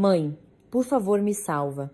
Mãe, por favor, me salva.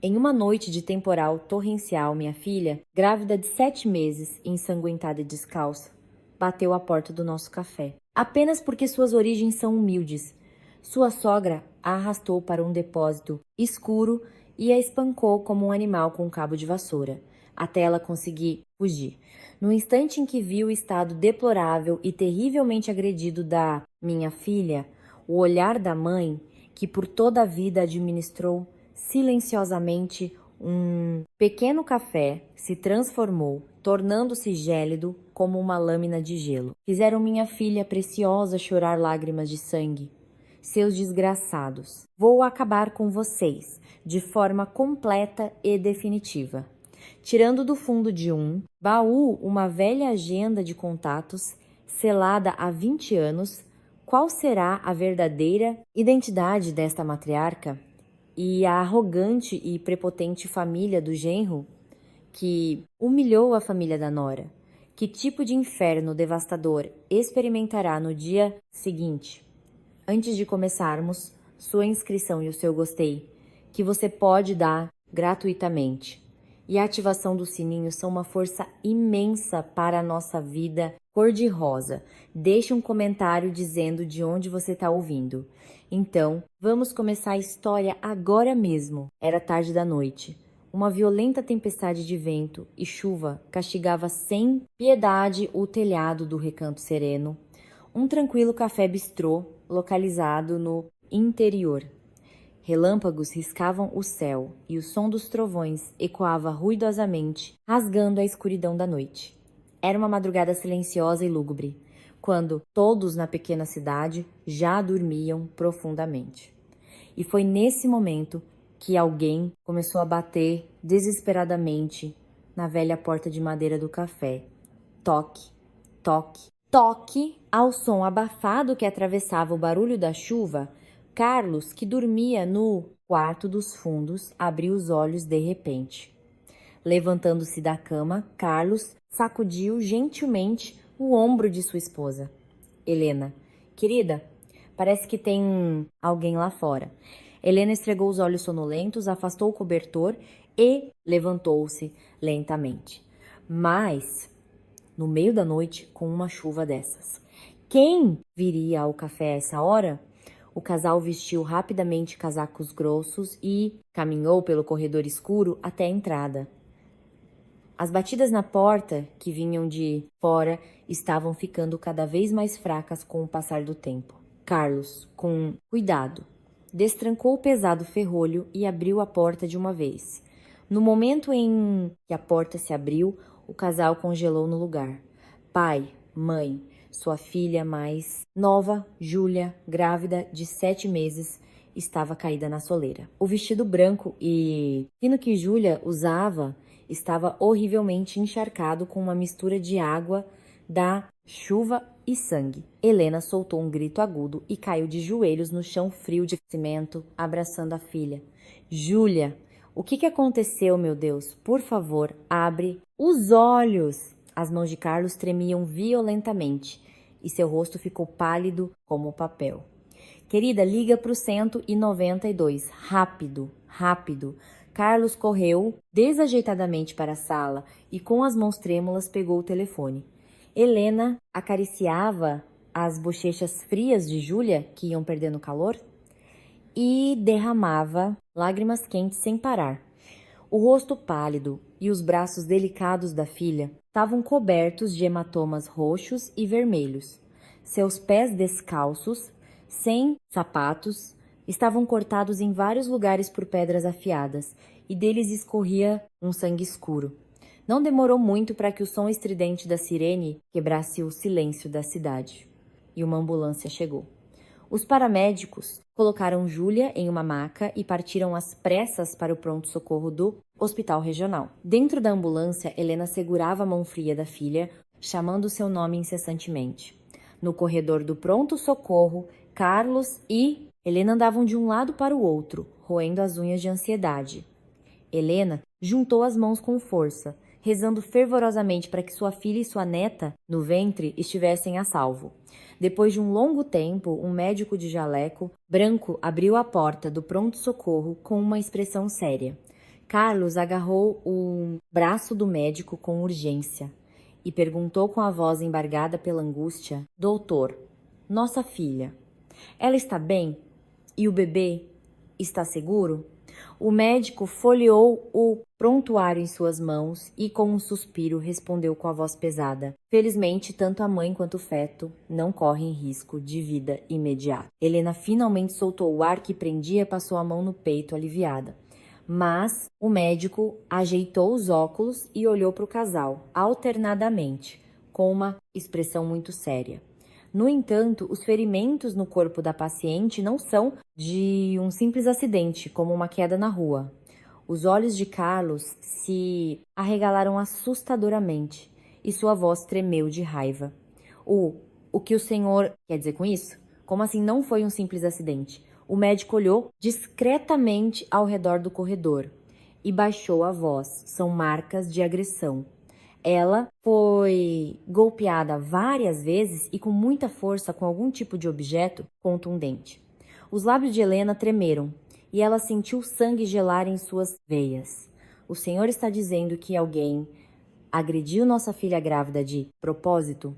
Em uma noite de temporal torrencial, minha filha, grávida de 7 meses, ensanguentada e descalça, bateu à porta do nosso café. Apenas porque suas origens são humildes. Sua sogra a arrastou para um depósito escuro e a espancou como um animal com um cabo de vassoura, até ela conseguir fugir. No instante em que viu o estado deplorável e terrivelmente agredido da minha filha, o olhar da mãe, que por toda a vida administrou silenciosamente um pequeno café, se transformou, tornando-se gélido como uma lâmina de gelo. Fizeram minha filha preciosa chorar lágrimas de sangue. Seus desgraçados, vou acabar com vocês de forma completa e definitiva. Tirando do fundo de um baú uma velha agenda de contatos, selada há 20 anos, qual será a verdadeira identidade desta matriarca e a arrogante e prepotente família do genro que humilhou a família da nora? Que tipo de inferno devastador experimentará no dia seguinte? Antes de começarmos, sua inscrição e o seu gostei, que você pode dar gratuitamente. E a ativação do sininho são uma força imensa para a nossa vida cor-de-rosa. Deixe um comentário dizendo de onde você está ouvindo. Então, vamos começar a história agora mesmo. Era tarde da noite. Uma violenta tempestade de vento e chuva castigava sem piedade o telhado do Recanto Sereno, um tranquilo café bistrô localizado no interior. Relâmpagos riscavam o céu e o som dos trovões ecoava ruidosamente, rasgando a escuridão da noite. Era uma madrugada silenciosa e lúgubre, quando todos na pequena cidade já dormiam profundamente. E foi nesse momento que alguém começou a bater desesperadamente na velha porta de madeira do café. Toque, toque, toque! Ao som abafado que atravessava o barulho da chuva, Carlos, que dormia no quarto dos fundos, abriu os olhos de repente. Levantando-se da cama, Carlos sacudiu gentilmente o ombro de sua esposa. Helena, querida, parece que tem alguém lá fora. Helena esfregou os olhos sonolentos, afastou o cobertor e levantou-se lentamente. Mas, no meio da noite, com uma chuva dessas, quem viria ao café a essa hora? O casal vestiu rapidamente casacos grossos e caminhou pelo corredor escuro até a entrada. As batidas na porta, que vinham de fora, estavam ficando cada vez mais fracas com o passar do tempo. Carlos, com cuidado, destrancou o pesado ferrolho e abriu a porta de uma vez. No momento em que a porta se abriu, o casal congelou no lugar. Pai, mãe, sua filha mais nova, Júlia, grávida de 7 meses, estava caída na soleira. O vestido branco e fino que Júlia usava estava horrivelmente encharcado com uma mistura de água, da chuva e sangue. Helena soltou um grito agudo e caiu de joelhos no chão frio de cimento, abraçando a filha. Júlia, o que aconteceu, meu Deus? Por favor, abre os olhos! As mãos de Carlos tremiam violentamente e seu rosto ficou pálido como papel. Querida, liga para o 192. Rápido, rápido. Carlos correu desajeitadamente para a sala e com as mãos trêmulas pegou o telefone. Helena acariciava as bochechas frias de Júlia, que iam perdendo calor, e derramava lágrimas quentes sem parar. O rosto pálido e os braços delicados da filha estavam cobertos de hematomas roxos e vermelhos. Seus pés descalços, sem sapatos, estavam cortados em vários lugares por pedras afiadas e deles escorria um sangue escuro. Não demorou muito para que o som estridente da sirene quebrasse o silêncio da cidade. E uma ambulância chegou. Os paramédicos colocaram Júlia em uma maca e partiram às pressas para o pronto-socorro do hospital regional. Dentro da ambulância, Helena segurava a mão fria da filha, chamando seu nome incessantemente. No corredor do pronto-socorro, Carlos e Helena andavam de um lado para o outro, roendo as unhas de ansiedade. Helena juntou as mãos com força, rezando fervorosamente para que sua filha e sua neta, no ventre, estivessem a salvo. Depois de um longo tempo, um médico de jaleco branco abriu a porta do pronto-socorro com uma expressão séria. Carlos agarrou o braço do médico com urgência e perguntou com a voz embargada pela angústia: Doutor, nossa filha, ela está bem? E o bebê está seguro? O médico folheou o prontuário em suas mãos e, com um suspiro, respondeu com a voz pesada: Felizmente, tanto a mãe quanto o feto não correm risco de vida imediata. Helena finalmente soltou o ar que prendia e passou a mão no peito, aliviada. Mas o médico ajeitou os óculos e olhou para o casal, alternadamente, com uma expressão muito séria. No entanto, os ferimentos no corpo da paciente não são de um simples acidente, como uma queda na rua. Os olhos de Carlos se arregalaram assustadoramente e sua voz tremeu de raiva. O que o senhor quer dizer com isso? Como assim não foi um simples acidente? O médico olhou discretamente ao redor do corredor e baixou a voz. São marcas de agressão. Ela foi golpeada várias vezes e com muita força com algum tipo de objeto contundente. Os lábios de Helena tremeram e ela sentiu o sangue gelar em suas veias. O senhor está dizendo que alguém agrediu nossa filha grávida de propósito?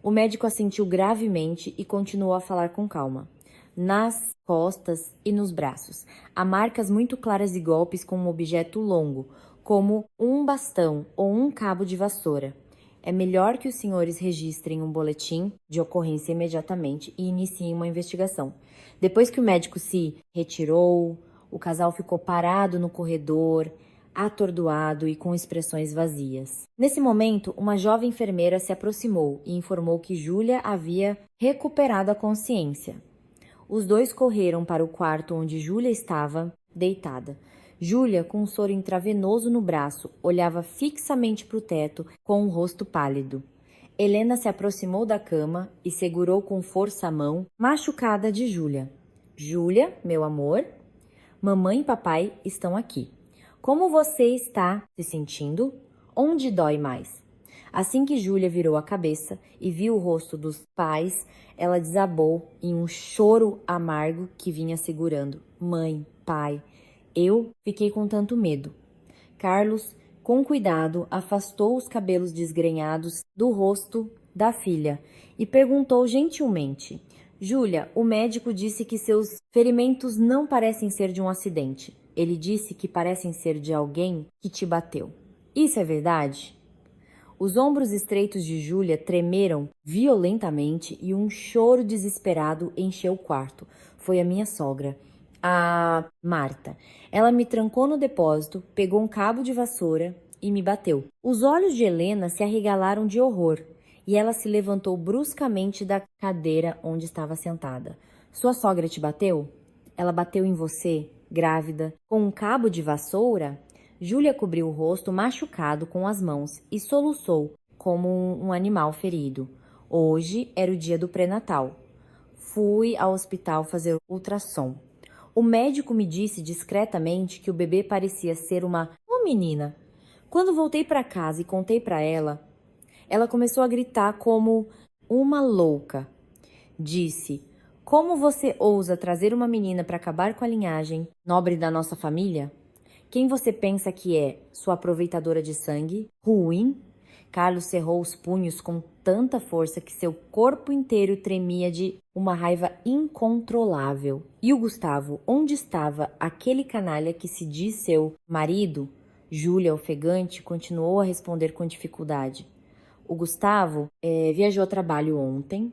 O médico assentiu gravemente e continuou a falar com calma. Nas costas e nos braços, há marcas muito claras de golpes com um objeto longo, como um bastão ou um cabo de vassoura. É melhor que os senhores registrem um boletim de ocorrência imediatamente e iniciem uma investigação. Depois que o médico se retirou, o casal ficou parado no corredor, atordoado e com expressões vazias. Nesse momento, uma jovem enfermeira se aproximou e informou que Júlia havia recuperado a consciência. Os dois correram para o quarto onde Júlia estava deitada. Júlia, com um soro intravenoso no braço, olhava fixamente para o teto com um rosto pálido. Helena se aproximou da cama e segurou com força a mão machucada de Júlia. Júlia, meu amor, mamãe e papai estão aqui. Como você está se sentindo? Onde dói mais? Assim que Júlia virou a cabeça e viu o rosto dos pais, ela desabou em um choro amargo que vinha segurando. Mãe, pai, eu fiquei com tanto medo. Carlos, com cuidado, afastou os cabelos desgrenhados do rosto da filha e perguntou gentilmente: Júlia, o médico disse que seus ferimentos não parecem ser de um acidente. Ele disse que parecem ser de alguém que te bateu. Isso é verdade? Os ombros estreitos de Júlia tremeram violentamente e um choro desesperado encheu o quarto. Foi a minha sogra, a Marta. Ela me trancou no depósito, pegou um cabo de vassoura e me bateu. Os olhos de Helena se arregalaram de horror e ela se levantou bruscamente da cadeira onde estava sentada. Sua sogra te bateu? Ela bateu em você, grávida, com um cabo de vassoura? Júlia cobriu o rosto machucado com as mãos e soluçou como um animal ferido. Hoje era o dia do pré-natal. Fui ao hospital fazer ultrassom. O médico me disse discretamente que o bebê parecia ser uma menina. Quando voltei para casa e contei para ela, ela começou a gritar como uma louca. Disse: Como você ousa trazer uma menina para acabar com a linhagem nobre da nossa família? Quem você pensa que é? Sua aproveitadora de sangue? Ruim? Carlos cerrou os punhos com tanta força que seu corpo inteiro tremia de uma raiva incontrolável. E o Gustavo, onde estava aquele canalha que se diz seu marido? Júlia, ofegante, continuou a responder com dificuldade. O Gustavo viajou a trabalho ontem,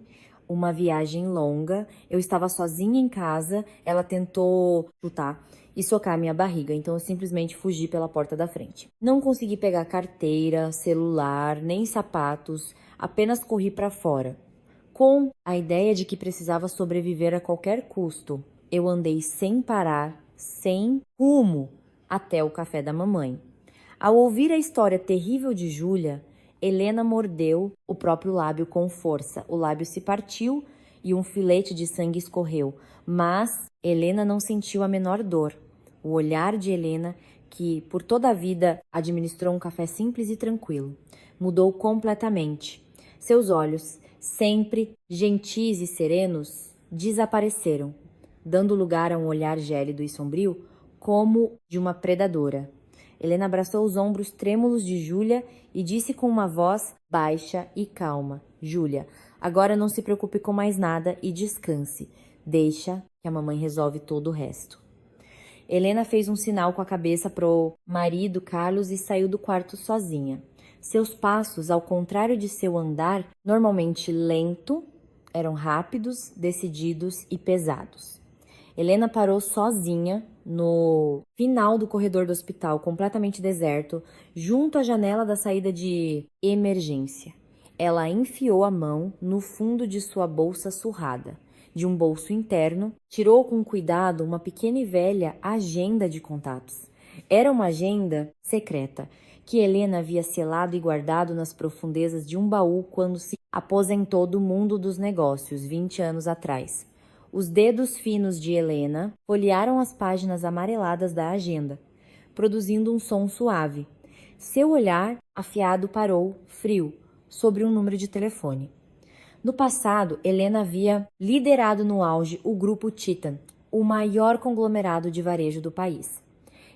uma viagem longa. Eu estava sozinha em casa, ela tentou chutar e socar minha barriga, então eu simplesmente fugi pela porta da frente. Não consegui pegar carteira, celular, nem sapatos, apenas corri para fora. Com a ideia de que precisava sobreviver a qualquer custo, eu andei sem parar, sem rumo, até o café da mamãe. Ao ouvir a história terrível de Júlia, Helena mordeu o próprio lábio com força. O lábio se partiu e um filete de sangue escorreu, mas Helena não sentiu a menor dor. o olhar de Helena, que por toda a vida administrou um café simples e tranquilo, mudou completamente. Seus olhos, sempre gentis e serenos, desapareceram, dando lugar a um olhar gélido e sombrio, como de uma predadora. Helena abraçou os ombros trêmulos de Júlia e disse com uma voz baixa e calma: Júlia, agora não se preocupe com mais nada e descanse. Deixa que a mamãe resolve todo o resto. Helena fez um sinal com a cabeça pro marido Carlos e saiu do quarto sozinha. Seus passos, ao contrário de seu andar, normalmente lento, eram rápidos, decididos e pesados. Helena parou sozinha no final do corredor do hospital, completamente deserto, junto à janela da saída de emergência. Ela enfiou a mão no fundo de sua bolsa surrada. De um bolso interno, tirou com cuidado uma pequena e velha agenda de contatos. Era uma agenda secreta, que Helena havia selado e guardado nas profundezas de um baú quando se aposentou do mundo dos negócios 20 anos atrás. Os dedos finos de Helena folhearam as páginas amareladas da agenda, produzindo um som suave. Seu olhar afiado parou, frio, sobre um número de telefone. No passado, Helena havia liderado no auge o Grupo Titan, o maior conglomerado de varejo do país.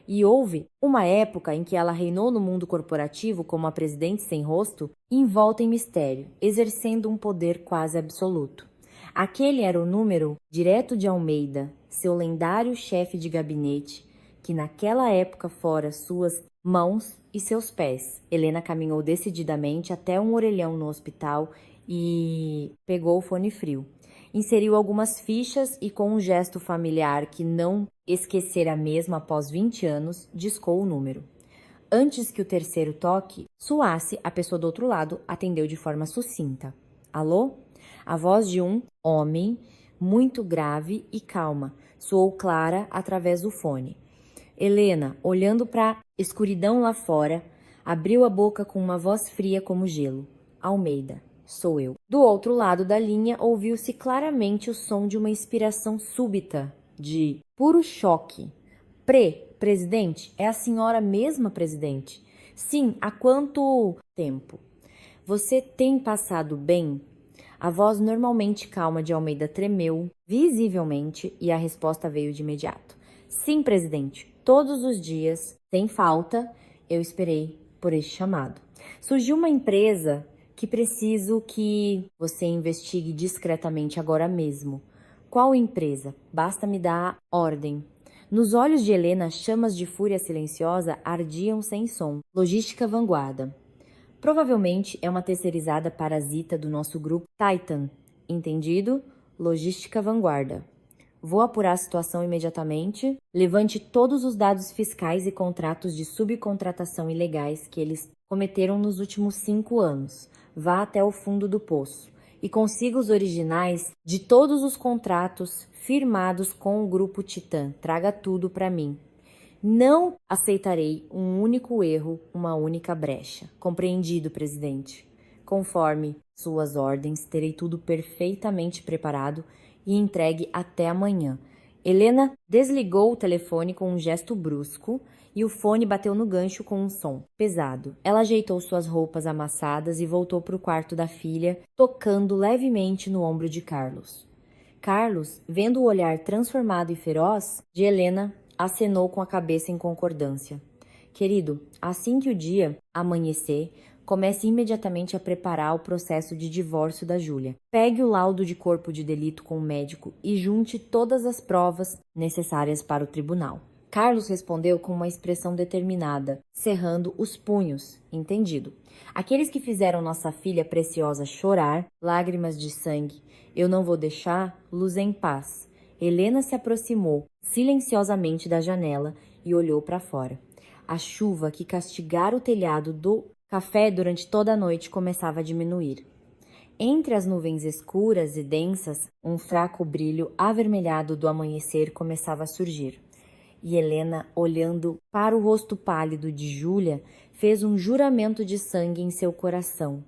E houve uma época em que ela reinou no mundo corporativo como a presidente sem rosto, envolta em mistério, exercendo um poder quase absoluto. Aquele era o número direto de Almeida, seu lendário chefe de gabinete, que naquela época fora suas mãos e seus pés. Helena caminhou decididamente até um orelhão no hospital e pegou o fone frio. Inseriu algumas fichas e, com um gesto familiar que não esquecera mesmo após 20 anos, discou o número. Antes que o terceiro toque soasse, a pessoa do outro lado atendeu de forma sucinta. Alô? A voz de um homem, muito grave e calma, soou clara através do fone. Helena, olhando para a escuridão lá fora, abriu a boca com uma voz fria como gelo. Almeida, sou eu. Do outro lado da linha, ouviu-se claramente o som de uma inspiração súbita, de puro choque. Presidente, é a senhora mesma, presidente? Sim, há quanto tempo? Você tem passado bem? A voz normalmente calma de Almeida tremeu, visivelmente, e a resposta veio de imediato. Sim, presidente, todos os dias, sem falta, eu esperei por este chamado. Surgiu uma empresa que preciso que você investigue discretamente agora mesmo. Qual empresa? Basta me dar ordem. Nos olhos de Helena, chamas de fúria silenciosa ardiam sem som. Logística Vanguarda. Provavelmente é uma terceirizada parasita do nosso grupo Titan. Entendido? Logística Vanguarda. Vou apurar a situação imediatamente. Levante todos os dados fiscais e contratos de subcontratação ilegais que eles cometeram nos últimos 5 anos. Vá até o fundo do poço e consiga os originais de todos os contratos firmados com o Grupo Titã. Traga tudo para mim. Não aceitarei um único erro, uma única brecha. Compreendido, presidente. Conforme suas ordens, terei tudo perfeitamente preparado e entregue até amanhã. Helena desligou o telefone com um gesto brusco e o fone bateu no gancho com um som pesado. Ela ajeitou suas roupas amassadas e voltou para o quarto da filha, tocando levemente no ombro de Carlos. Carlos, vendo o olhar transformado e feroz de Helena, acenou com a cabeça em concordância. Querido, assim que o dia amanhecer, comece imediatamente a preparar o processo de divórcio da Júlia. Pegue o laudo de corpo de delito com o médico e junte todas as provas necessárias para o tribunal. Carlos respondeu com uma expressão determinada, cerrando os punhos. Entendido. Aqueles que fizeram nossa filha preciosa chorar, lágrimas de sangue, eu não vou deixar-los em paz. Helena se aproximou silenciosamente da janela e olhou para fora. A chuva que castigara o telhado do café durante toda a noite começava a diminuir. Entre as nuvens escuras e densas, um fraco brilho avermelhado do amanhecer começava a surgir. E Helena, olhando para o rosto pálido de Júlia, fez um juramento de sangue em seu coração.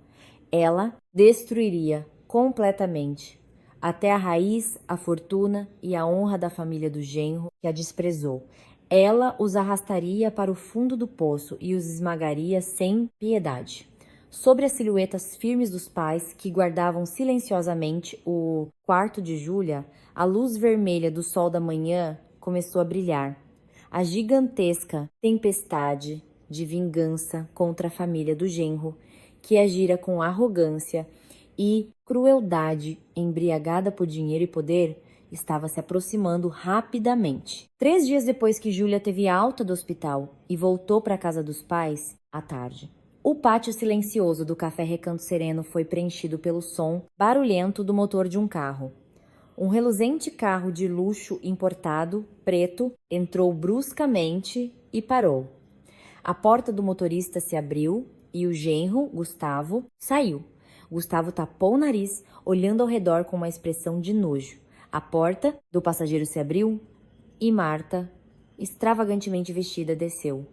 Ela destruiria completamente até a raiz, a fortuna e a honra da família do genro que a desprezou. Ela os arrastaria para o fundo do poço e os esmagaria sem piedade. Sobre as silhuetas firmes dos pais, que guardavam silenciosamente o quarto de Júlia, a luz vermelha do sol da manhã começou a brilhar. A gigantesca tempestade de vingança contra a família do genro, que agira com arrogância e crueldade, embriagada por dinheiro e poder, estava se aproximando rapidamente. 3 dias depois que Júlia teve alta do hospital e voltou para a casa dos pais, à tarde, o pátio silencioso do Café Recanto Sereno foi preenchido pelo som barulhento do motor de um carro. Um reluzente carro de luxo importado, preto, entrou bruscamente e parou. A porta do motorista se abriu e o genro, Gustavo, saiu. Gustavo tapou o nariz, olhando ao redor com uma expressão de nojo. A porta do passageiro se abriu e Marta, extravagantemente vestida, desceu.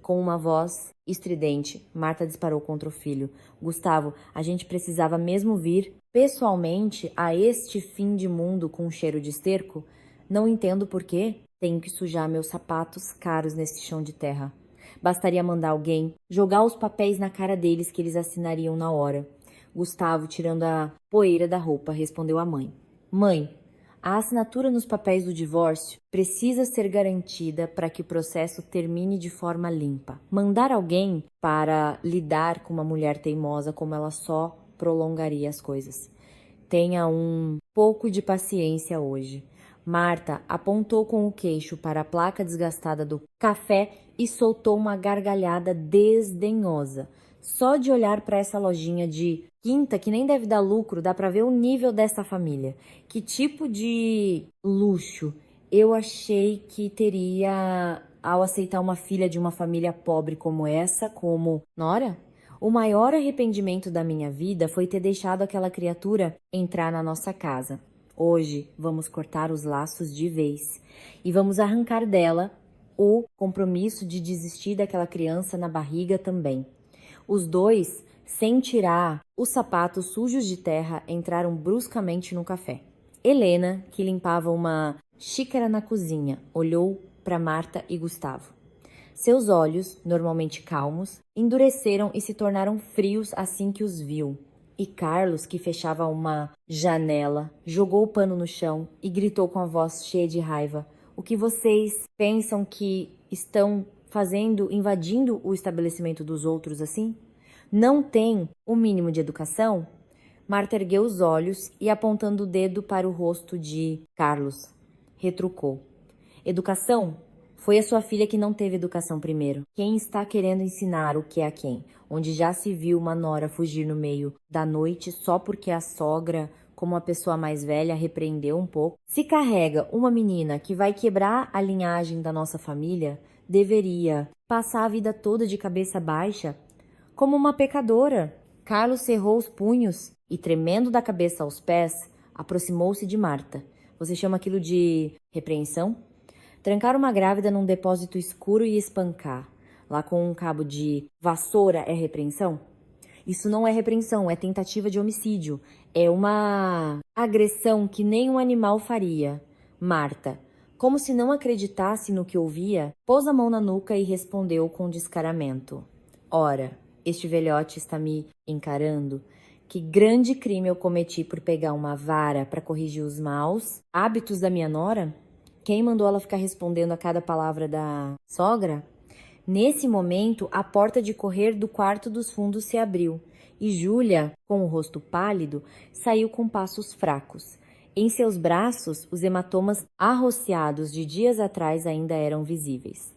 Com uma voz estridente, Marta disparou contra o filho. Gustavo, a gente precisava mesmo vir pessoalmente a este fim de mundo com um cheiro de esterco? Não entendo por quê. Tenho que sujar meus sapatos caros nesse chão de terra. Bastaria mandar alguém jogar os papéis na cara deles que eles assinariam na hora. Gustavo, tirando a poeira da roupa, respondeu à mãe. Mãe, a assinatura nos papéis do divórcio precisa ser garantida para que o processo termine de forma limpa. Mandar alguém para lidar com uma mulher teimosa como ela só prolongaria as coisas. Tenha um pouco de paciência hoje. Marta apontou com o queixo para a placa desgastada do café e soltou uma gargalhada desdenhosa. Só de olhar para essa lojinha de quinta, que nem deve dar lucro, dá para ver o nível dessa família. Que tipo de luxo eu achei que teria ao aceitar uma filha de uma família pobre como essa, como Nora? O maior arrependimento da minha vida foi ter deixado aquela criatura entrar na nossa casa. Hoje vamos cortar os laços de vez e vamos arrancar dela o compromisso de desistir daquela criança na barriga também. Os dois, sem tirar os sapatos sujos de terra, entraram bruscamente no café. Helena, que limpava uma xícara na cozinha, olhou para Marta e Gustavo. Seus olhos, normalmente calmos, endureceram e se tornaram frios assim que os viu. E Carlos, que fechava uma janela, jogou o pano no chão e gritou com a voz cheia de raiva: O que vocês pensam que estão fazendo, invadindo o estabelecimento dos outros assim? Não tem o mínimo de educação? Marta ergueu os olhos e, apontando o dedo para o rosto de Carlos, retrucou: Educação? Foi a sua filha que não teve educação primeiro. Quem está querendo ensinar o que é a quem? Onde já se viu uma nora fugir no meio da noite só porque a sogra, como a pessoa mais velha, repreendeu um pouco. Se carrega uma menina que vai quebrar a linhagem da nossa família, deveria passar a vida toda de cabeça baixa como uma pecadora. Carlos cerrou os punhos e, tremendo da cabeça aos pés, aproximou-se de Marta. Você chama aquilo de repreensão? Trancar uma grávida num depósito escuro e espancar, lá com um cabo de vassoura, é repreensão? Isso não é repreensão, é tentativa de homicídio. É uma agressão que nem um animal faria. Marta, como se não acreditasse no que ouvia, pôs a mão na nuca e respondeu com descaramento. Ora, este velhote está me encarando? Que grande crime eu cometi por pegar uma vara para corrigir os maus hábitos da minha nora? Quem mandou ela ficar respondendo a cada palavra da sogra? Nesse momento, a porta de correr do quarto dos fundos se abriu e Júlia, com o rosto pálido, saiu com passos fracos. Em seus braços, os hematomas arroceados de dias atrás ainda eram visíveis.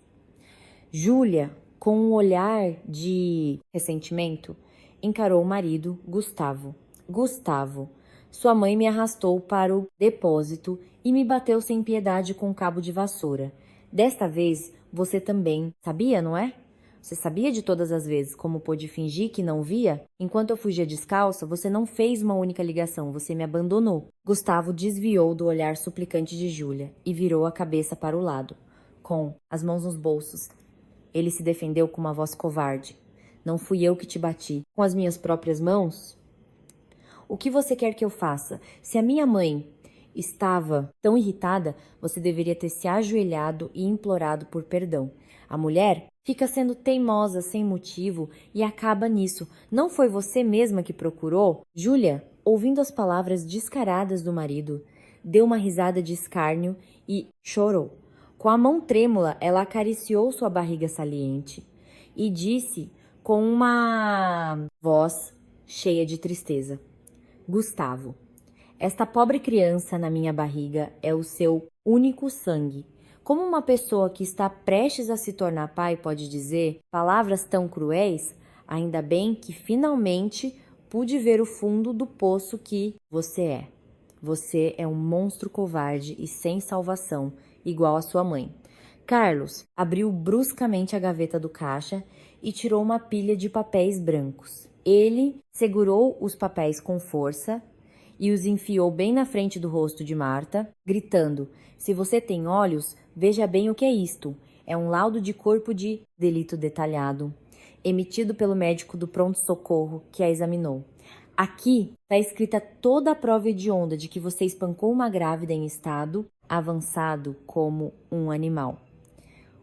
Júlia, com um olhar de ressentimento, encarou o marido, Gustavo. Gustavo, sua mãe me arrastou para o depósito e me bateu sem piedade com um cabo de vassoura. Desta vez, você também sabia, não é? Você sabia de todas as vezes como pôde fingir que não via? Enquanto eu fugia descalça, você não fez uma única ligação, você me abandonou. Gustavo desviou do olhar suplicante de Júlia e virou a cabeça para o lado, com as mãos nos bolsos. Ele se defendeu com uma voz covarde. Não fui eu que te bati. Com as minhas próprias mãos? O que você quer que eu faça? Se a minha mãe estava tão irritada, você deveria ter se ajoelhado e implorado por perdão. A mulher fica sendo teimosa sem motivo e acaba nisso. Não foi você mesma que procurou? Júlia, ouvindo as palavras descaradas do marido, deu uma risada de escárnio e chorou. Com a mão trêmula, ela acariciou sua barriga saliente e disse com uma voz cheia de tristeza: Gustavo, esta pobre criança na minha barriga é o seu único sangue. Como uma pessoa que está prestes a se tornar pai pode dizer palavras tão cruéis? Ainda bem que finalmente pude ver o fundo do poço que você é. Você é um monstro covarde e sem salvação, igual a sua mãe. Carlos abriu bruscamente a gaveta do caixa e tirou uma pilha de papéis brancos. Ele segurou os papéis com força e os enfiou bem na frente do rosto de Marta, gritando: Se você tem olhos, veja bem o que é isto. É um laudo de corpo de delito detalhado, emitido pelo médico do pronto-socorro que a examinou. Aqui está escrita toda a prova hedionda de que você espancou uma grávida em estado avançado como um animal.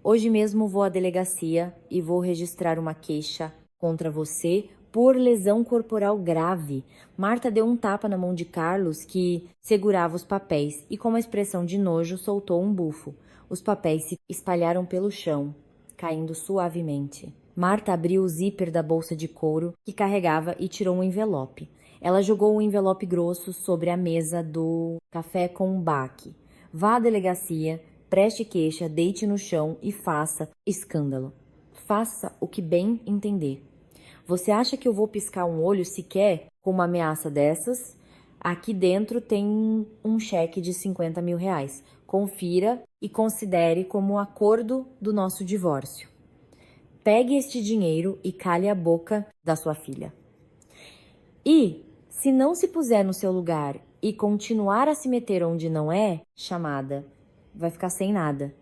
Hoje mesmo vou à delegacia e vou registrar uma queixa contra você por lesão corporal grave. Marta deu um tapa na mão de Carlos, que segurava os papéis, e com uma expressão de nojo soltou um bufo. Os papéis se espalharam pelo chão, caindo suavemente. Marta abriu o zíper da bolsa de couro que carregava e tirou um envelope. Ela jogou o envelope grosso sobre a mesa do café com um baque. Vá à delegacia, preste queixa, deite no chão e faça escândalo. Faça o que bem entender. Você acha que eu vou piscar um olho sequer com uma ameaça dessas? Aqui dentro tem um cheque de 50 mil reais. Confira e considere como acordo do nosso divórcio. Pegue este dinheiro e cale a boca da sua filha. E, se não se puser no seu lugar e continuar a se meter onde não é chamada, vai ficar sem nada,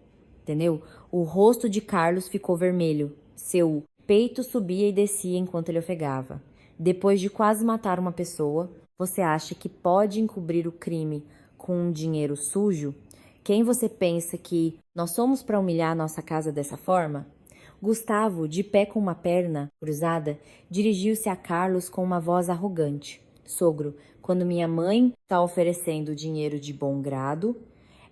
entendeu? O rosto de Carlos ficou vermelho. Seu peito subia e descia enquanto ele ofegava. Depois de quase matar uma pessoa, você acha que pode encobrir o crime com um dinheiro sujo? Quem você pensa que nós somos para humilhar nossa casa dessa forma? Gustavo, de pé com uma perna cruzada, dirigiu-se a Carlos com uma voz arrogante. Sogro, quando minha mãe está oferecendo dinheiro de bom grado,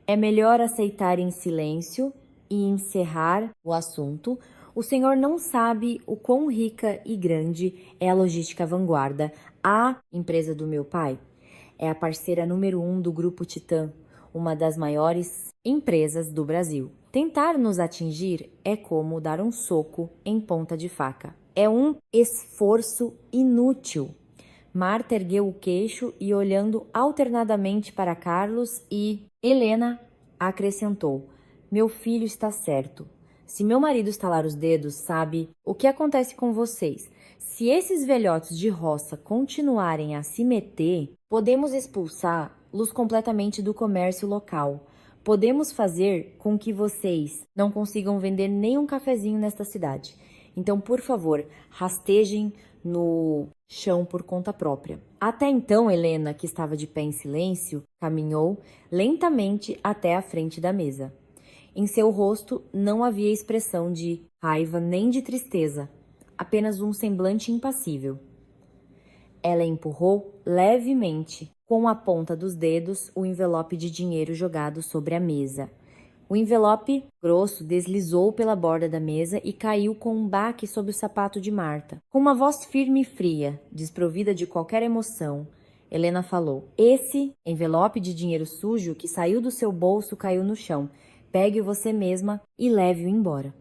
é melhor aceitar em silêncio e encerrar o assunto. O senhor não sabe o quão rica e grande é a logística vanguarda. A empresa do meu pai é a parceira número 1 do Grupo Titã, uma das maiores empresas do Brasil. Tentar nos atingir é como dar um soco em ponta de faca. É um esforço inútil. Marta ergueu o queixo e, olhando alternadamente para Carlos e Helena, acrescentou: Meu filho está certo. Se meu marido estalar os dedos, sabe o que acontece com vocês? Se esses velhotes de roça continuarem a se meter, podemos expulsá-los completamente do comércio local. Podemos fazer com que vocês não consigam vender nem um cafezinho nesta cidade. Então, por favor, rastejem no chão por conta própria. Até então, Helena, que estava de pé em silêncio, caminhou lentamente até a frente da mesa. Em seu rosto não havia expressão de raiva nem de tristeza, apenas um semblante impassível. Ela empurrou levemente, com a ponta dos dedos, o envelope de dinheiro jogado sobre a mesa. O envelope grosso deslizou pela borda da mesa e caiu com um baque sobre o sapato de Marta. Com uma voz firme e fria, desprovida de qualquer emoção, Helena falou: Esse envelope de dinheiro sujo que saiu do seu bolso caiu no chão. Pegue-o você mesma e leve-o embora.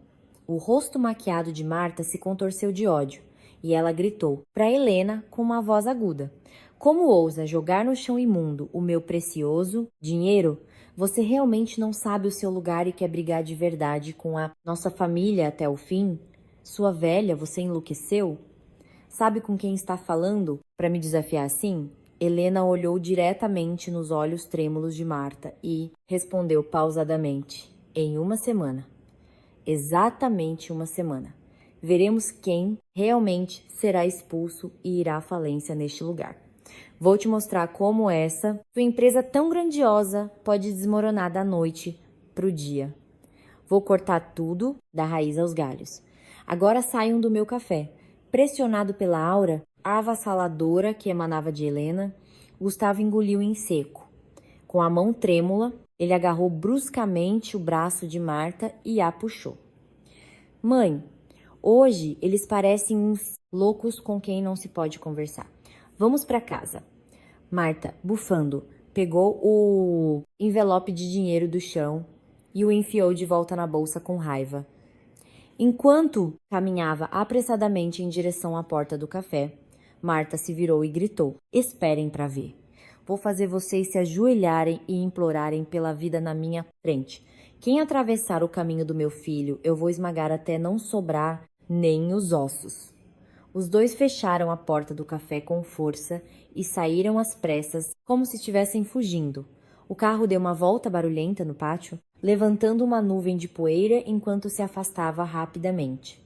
O rosto maquiado de Marta se contorceu de ódio e ela gritou para Helena com uma voz aguda: Como ousa jogar no chão imundo o meu precioso dinheiro? Você realmente não sabe o seu lugar e quer brigar de verdade com a nossa família até o fim? Sua velha, você enlouqueceu? Sabe com quem está falando para me desafiar assim? Helena olhou diretamente nos olhos trêmulos de Marta e respondeu pausadamente: Em uma semana. Exatamente uma semana. Veremos quem realmente será expulso e irá à falência neste lugar. Vou te mostrar como essa sua empresa tão grandiosa pode desmoronar da noite pro dia. Vou cortar tudo da raiz aos galhos. Agora saiam do meu café. Pressionado pela aura avassaladora que emanava de Helena, Gustavo engoliu em seco. Com a mão trêmula, ele agarrou bruscamente o braço de Marta e a puxou. Mãe, hoje eles parecem uns loucos com quem não se pode conversar. Vamos para casa. Marta, bufando, pegou o envelope de dinheiro do chão e o enfiou de volta na bolsa com raiva. Enquanto caminhava apressadamente em direção à porta do café, Marta se virou e gritou: Esperem para ver. Vou fazer vocês se ajoelharem e implorarem pela vida na minha frente. Quem atravessar o caminho do meu filho, eu vou esmagar até não sobrar nem os ossos. Os dois fecharam a porta do café com força e saíram às pressas, como se estivessem fugindo. O carro deu uma volta barulhenta no pátio, levantando uma nuvem de poeira enquanto se afastava rapidamente.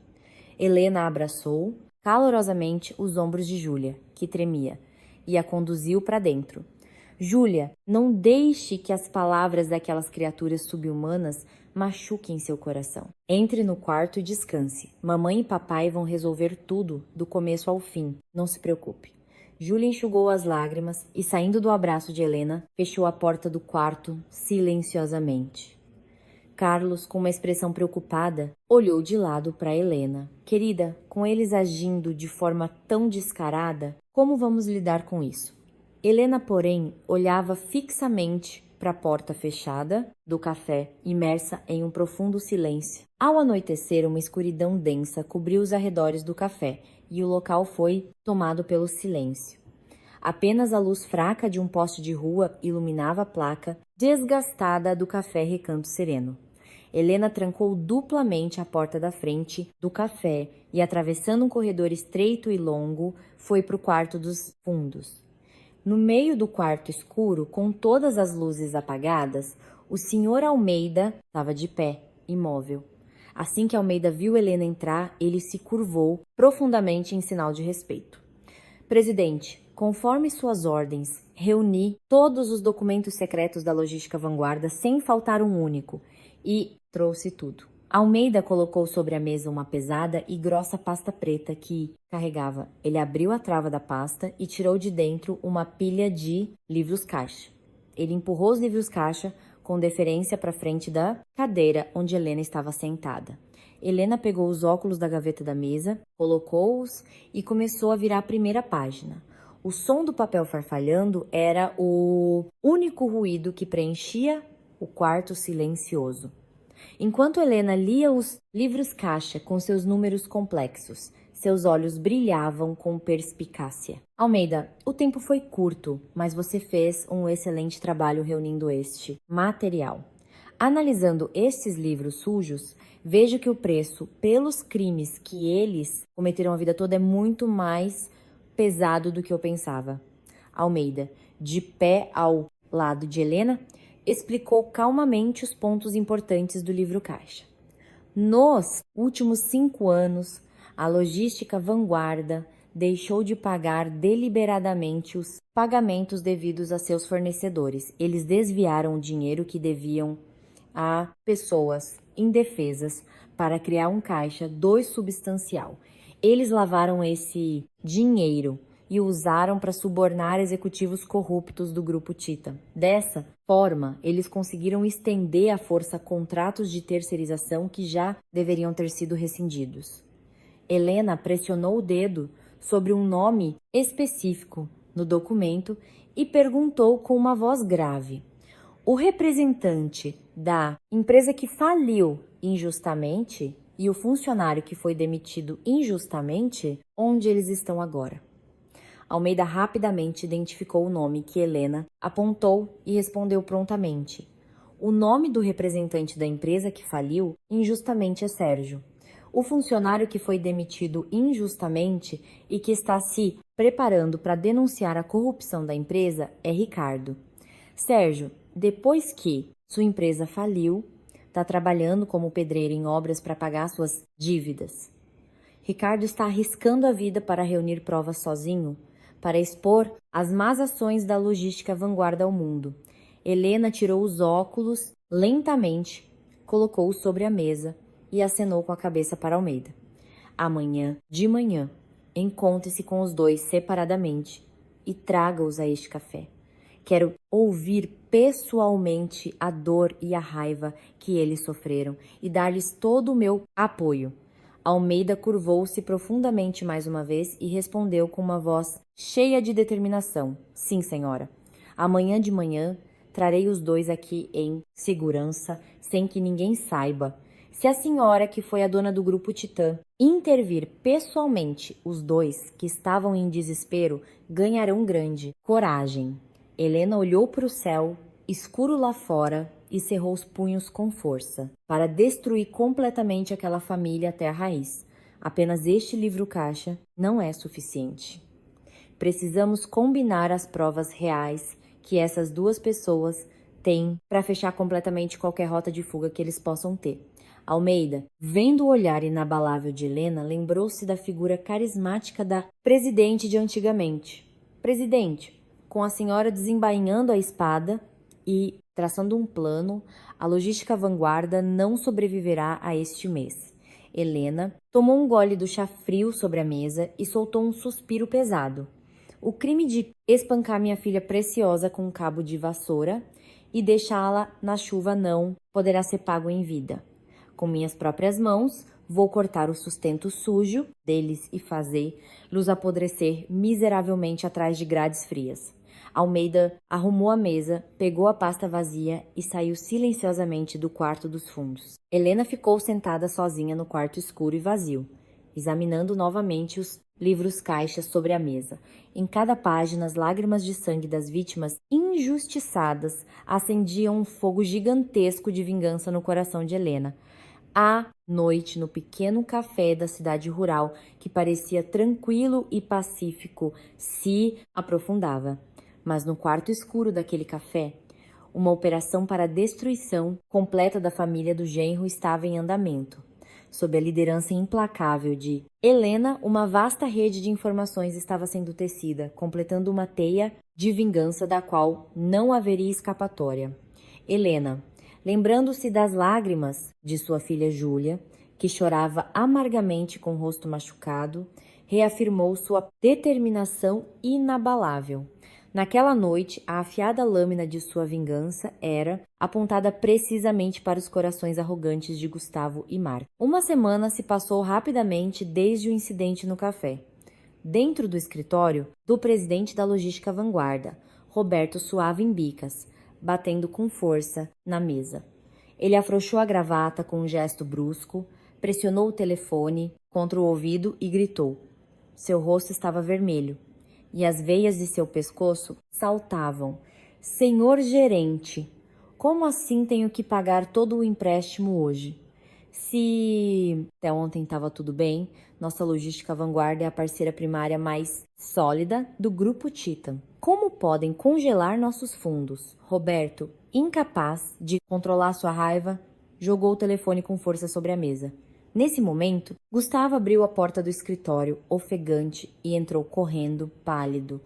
Helena abraçou calorosamente os ombros de Júlia, que tremia, e a conduziu para dentro. Júlia, não deixe que as palavras daquelas criaturas subhumanas machuquem seu coração. Entre no quarto e descanse. Mamãe e papai vão resolver tudo, do começo ao fim. Não se preocupe. Júlia enxugou as lágrimas e, saindo do abraço de Helena, fechou a porta do quarto silenciosamente. Carlos, com uma expressão preocupada, olhou de lado para Helena. Querida, com eles agindo de forma tão descarada, como vamos lidar com isso? Helena, porém, olhava fixamente para a porta fechada do café, imersa em um profundo silêncio. Ao anoitecer, uma escuridão densa cobriu os arredores do café e o local foi tomado pelo silêncio. Apenas a luz fraca de um poste de rua iluminava a placa desgastada do café Recanto Sereno. Helena trancou duplamente a porta da frente do café e, atravessando um corredor estreito e longo, foi para o quarto dos fundos. No meio do quarto escuro, com todas as luzes apagadas, o Sr. Almeida estava de pé, imóvel. Assim que Almeida viu Helena entrar, ele se curvou profundamente em sinal de respeito. Presidente, conforme suas ordens, reuni todos os documentos secretos da Logística Vanguarda sem faltar um único e trouxe tudo. Almeida colocou sobre a mesa uma pesada e grossa pasta preta que carregava. Ele abriu a trava da pasta e tirou de dentro uma pilha de livros-caixa. Ele empurrou os livros-caixa com deferência para frente da cadeira onde Helena estava sentada. Helena pegou os óculos da gaveta da mesa, colocou-os e começou a virar a primeira página. O som do papel farfalhando era o único ruído que preenchia o quarto silencioso. Enquanto Helena lia os livros-caixa com seus números complexos, seus olhos brilhavam com perspicácia. Almeida, o tempo foi curto, mas você fez um excelente trabalho reunindo este material. Analisando estes livros sujos, vejo que o preço pelos crimes que eles cometeram a vida toda é muito mais pesado do que eu pensava. Almeida, de pé ao lado de Helena, explicou calmamente os pontos importantes do livro-caixa. Nos últimos 5 anos, a Logística Vanguarda deixou de pagar deliberadamente os pagamentos devidos a seus fornecedores. Eles desviaram o dinheiro que deviam a pessoas indefesas para criar um caixa 2 substancial. Eles lavaram esse dinheiro e o usaram para subornar executivos corruptos do Grupo Tita. Dessa forma, eles conseguiram estender à força contratos de terceirização que já deveriam ter sido rescindidos. Helena pressionou o dedo sobre um nome específico no documento e perguntou com uma voz grave: o representante da empresa que faliu injustamente e o funcionário que foi demitido injustamente, onde eles estão agora? Almeida rapidamente identificou o nome que Helena apontou e respondeu prontamente. O nome do representante da empresa que faliu injustamente é Sérgio. O funcionário que foi demitido injustamente e que está se preparando para denunciar a corrupção da empresa é Ricardo. Sérgio, depois que sua empresa faliu, está trabalhando como pedreiro em obras para pagar suas dívidas. Ricardo está arriscando a vida para reunir provas sozinho, para expor as más ações da logística vanguarda ao mundo. Helena tirou os óculos lentamente, colocou-os sobre a mesa e acenou com a cabeça para Almeida. Amanhã, de manhã, encontre-se com os dois separadamente e traga-os a este café. Quero ouvir pessoalmente a dor e a raiva que eles sofreram e dar-lhes todo o meu apoio. Almeida curvou-se profundamente mais uma vez e respondeu com uma voz cheia de determinação: Sim, senhora. Amanhã de manhã trarei os dois aqui em segurança, sem que ninguém saiba. Se a senhora, que foi a dona do grupo Titã, intervir pessoalmente, os dois, que estavam em desespero, ganharão grande coragem. Helena olhou para o céu, escuro lá fora, e cerrou os punhos com força, para destruir completamente aquela família até a raiz. Apenas este livro-caixa não é suficiente. Precisamos combinar as provas reais que essas duas pessoas têm para fechar completamente qualquer rota de fuga que eles possam ter. Almeida, vendo o olhar inabalável de Helena, lembrou-se da figura carismática da presidente de antigamente. Presidente, com a senhora desembainhando a espada e traçando um plano, a logística vanguarda não sobreviverá a este mês. Helena tomou um gole do chá frio sobre a mesa e soltou um suspiro pesado. O crime de espancar minha filha preciosa com um cabo de vassoura e deixá-la na chuva não poderá ser pago em vida. Com minhas próprias mãos, vou cortar o sustento sujo deles e fazer-los apodrecer miseravelmente atrás de grades frias. Almeida arrumou a mesa, pegou a pasta vazia e saiu silenciosamente do quarto dos fundos. Helena ficou sentada sozinha no quarto escuro e vazio, examinando novamente os livros-caixas sobre a mesa. Em cada página, as lágrimas de sangue das vítimas injustiçadas acendiam um fogo gigantesco de vingança no coração de Helena. À noite, no pequeno café da cidade rural, que parecia tranquilo e pacífico, se aprofundava. Mas no quarto escuro daquele café, uma operação para a destruição completa da família do genro estava em andamento. Sob a liderança implacável de Helena, uma vasta rede de informações estava sendo tecida, completando uma teia de vingança da qual não haveria escapatória. Helena, lembrando-se das lágrimas de sua filha Júlia, que chorava amargamente com o rosto machucado, reafirmou sua determinação inabalável. Naquela noite, a afiada lâmina de sua vingança era apontada precisamente para os corações arrogantes de Gustavo e Marta. Uma semana se passou rapidamente desde o incidente no café. Dentro do escritório do presidente da Logística Vanguarda, Roberto suava em bicas, batendo com força na mesa. Ele afrouxou a gravata com um gesto brusco, pressionou o telefone contra o ouvido e gritou. Seu rosto estava vermelho e as veias de seu pescoço saltavam. Senhor gerente, como assim tenho que pagar todo o empréstimo hoje? Se até ontem estava tudo bem, nossa logística vanguarda é a parceira primária mais sólida do grupo Titan. Como podem congelar nossos fundos? Roberto, incapaz de controlar sua raiva, jogou o telefone com força sobre a mesa. Nesse momento, Gustavo abriu a porta do escritório, ofegante, e entrou correndo, pálido.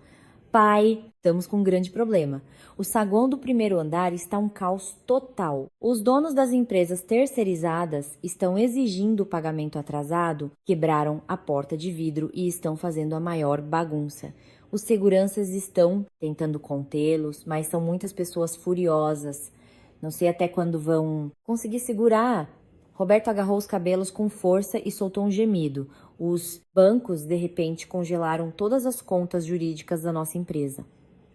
Pai, estamos com um grande problema. O saguão do primeiro andar está um caos total. Os donos das empresas terceirizadas estão exigindo o pagamento atrasado, quebraram a porta de vidro e estão fazendo a maior bagunça. Os seguranças estão tentando contê-los, mas são muitas pessoas furiosas. Não sei até quando vão conseguir segurar. Roberto agarrou os cabelos com força e soltou um gemido. Os bancos, de repente, congelaram todas as contas jurídicas da nossa empresa.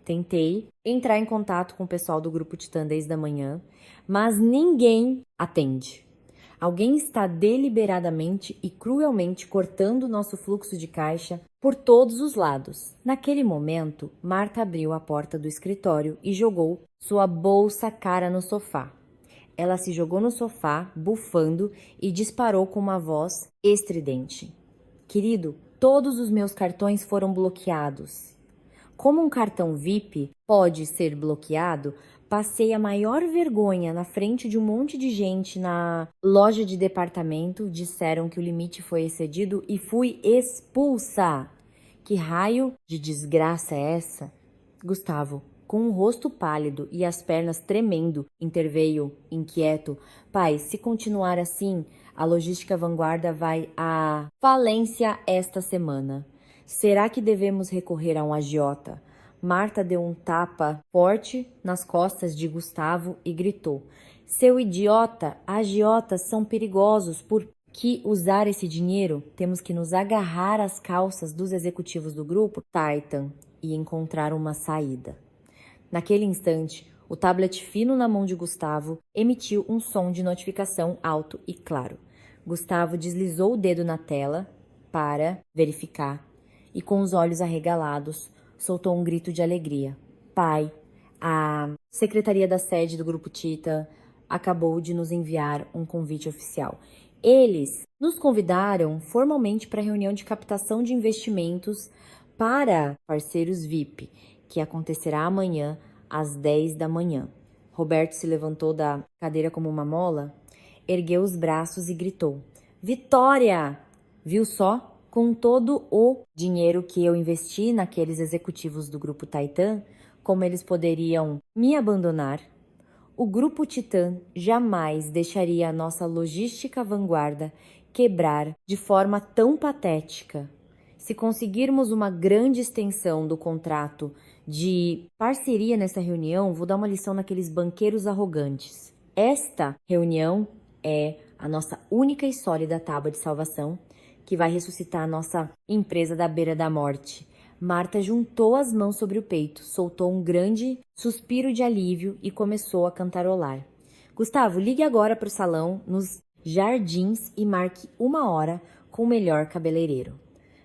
Tentei entrar em contato com o pessoal do Grupo Titã desde a manhã, mas ninguém atende. Alguém está deliberadamente e cruelmente cortando o nosso fluxo de caixa por todos os lados. Naquele momento, Marta abriu a porta do escritório e jogou sua bolsa cara no sofá. Ela se jogou no sofá, bufando, e disparou com uma voz estridente. Querido, todos os meus cartões foram bloqueados. Como um cartão VIP pode ser bloqueado, passei a maior vergonha na frente de um monte de gente na loja de departamento, disseram que o limite foi excedido e fui expulsa. Que raio de desgraça é essa? Gustavo, com o rosto pálido e as pernas tremendo, interveio, inquieto. Pai, se continuar assim, a logística Vanguarda vai à falência esta semana. Será que devemos recorrer a um agiota? Marta deu um tapa forte nas costas de Gustavo e gritou: Seu idiota, agiotas são perigosos. Por que usar esse dinheiro? Temos que nos agarrar às calças dos executivos do grupo Titan e encontrar uma saída. Naquele instante, o tablet fino na mão de Gustavo emitiu um som de notificação alto e claro. Gustavo deslizou o dedo na tela para verificar e, com os olhos arregalados, soltou um grito de alegria. Pai, a secretaria da sede do Grupo Titan acabou de nos enviar um convite oficial. Eles nos convidaram formalmente para a reunião de captação de investimentos para parceiros VIP, que acontecerá amanhã às 10 da manhã. Roberto se levantou da cadeira como uma mola, ergueu os braços e gritou: Vitória! Viu só? Com todo o dinheiro que eu investi naqueles executivos do Grupo Titan, como eles poderiam me abandonar? O Grupo Titan jamais deixaria a nossa logística Vanguarda quebrar de forma tão patética. Se conseguirmos uma grande extensão do contrato de parceria nessa reunião, vou dar uma lição naqueles banqueiros arrogantes. Esta reunião é a nossa única e sólida tábua de salvação que vai ressuscitar a nossa empresa da beira da morte. Marta juntou as mãos sobre o peito, soltou um grande suspiro de alívio e começou a cantarolar. Gustavo, ligue agora para o salão nos Jardins e marque 1 hora com o melhor cabeleireiro.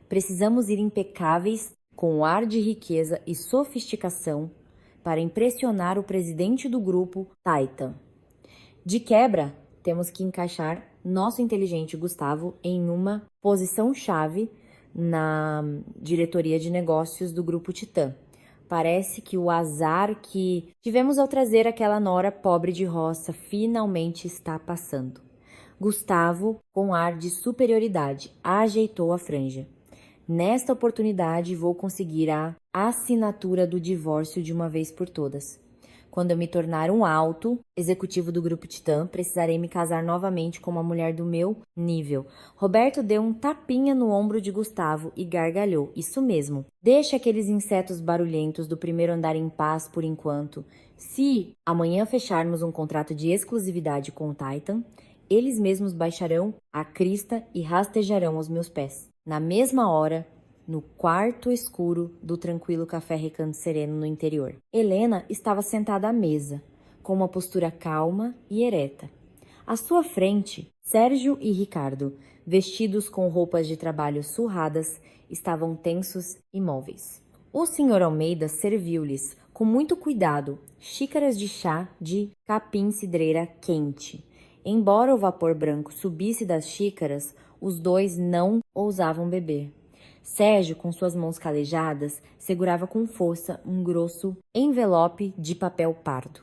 Precisamos ir impecáveis, com ar de riqueza e sofisticação, para impressionar o presidente do grupo Titan. De quebra, temos que encaixar nosso inteligente Gustavo em uma posição-chave na diretoria de negócios do Grupo Titan. Parece que o azar que tivemos ao trazer aquela nora pobre de roça finalmente está passando. Gustavo, com ar de superioridade, ajeitou a franja. Nesta oportunidade, vou conseguir a assinatura do divórcio de uma vez por todas. Quando eu me tornar um alto executivo do Grupo Titan, precisarei me casar novamente com uma mulher do meu nível. Roberto deu um tapinha no ombro de Gustavo e gargalhou. Isso mesmo. Deixa aqueles insetos barulhentos do primeiro andar em paz por enquanto. Se amanhã fecharmos um contrato de exclusividade com o Titan, eles mesmos baixarão a crista e rastejarão aos meus pés. Na mesma hora, no quarto escuro do tranquilo café Recanto Sereno no interior, Helena estava sentada à mesa, com uma postura calma e ereta. À sua frente, Sérgio e Ricardo, vestidos com roupas de trabalho surradas, estavam tensos e imóveis. O Sr. Almeida serviu-lhes, com muito cuidado, xícaras de chá de capim-cidreira quente. Embora o vapor branco subisse das xícaras, os dois não ousavam beber. Sérgio, com suas mãos calejadas, segurava com força um grosso envelope de papel pardo.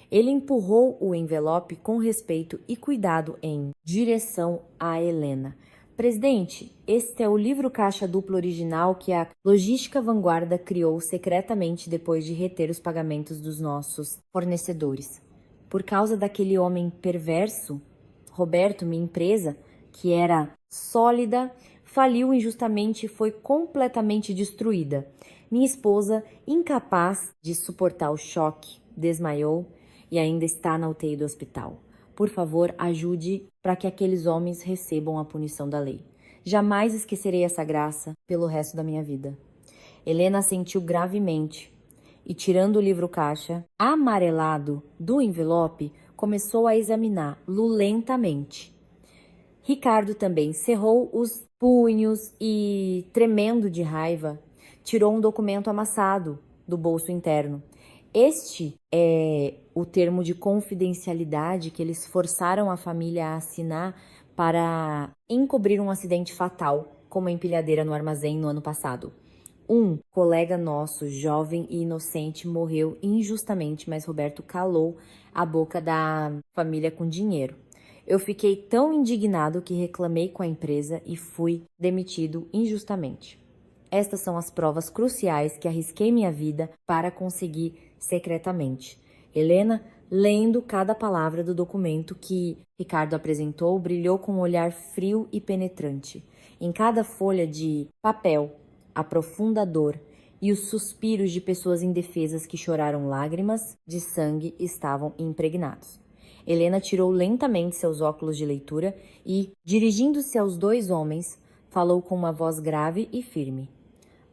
Ele empurrou o envelope com respeito e cuidado em direção a Helena. Presidente, este é o livro caixa duplo original que a Logística Vanguarda criou secretamente depois de reter os pagamentos dos nossos fornecedores. Por causa daquele homem perverso, Roberto, minha empresa, que era sólida, faliu injustamente e foi completamente destruída. Minha esposa, incapaz de suportar o choque, desmaiou e ainda está na UTI do hospital. Por favor, ajude para que aqueles homens recebam a punição da lei. Jamais esquecerei essa graça pelo resto da minha vida. Helena sentiu gravemente e, tirando o livro caixa amarelado do envelope, começou a examiná-lo lentamente. Ricardo também cerrou os punhos e, tremendo de raiva, tirou um documento amassado do bolso interno. Este é o termo de confidencialidade que eles forçaram a família a assinar para encobrir um acidente fatal com uma empilhadeira no armazém no ano passado. Um colega nosso, jovem e inocente, morreu injustamente, mas Roberto calou a boca da família com dinheiro. Eu fiquei tão indignado que reclamei com a empresa e fui demitido injustamente. estas são as provas cruciais que arrisquei minha vida para conseguir secretamente. Helena, lendo cada palavra do documento que Ricardo apresentou, brilhou com um olhar frio e penetrante. Em cada folha de papel, a profunda dor e os suspiros de pessoas indefesas que choraram lágrimas de sangue estavam impregnados. Helena tirou lentamente seus óculos de leitura e, dirigindo-se aos dois homens, falou com uma voz grave e firme.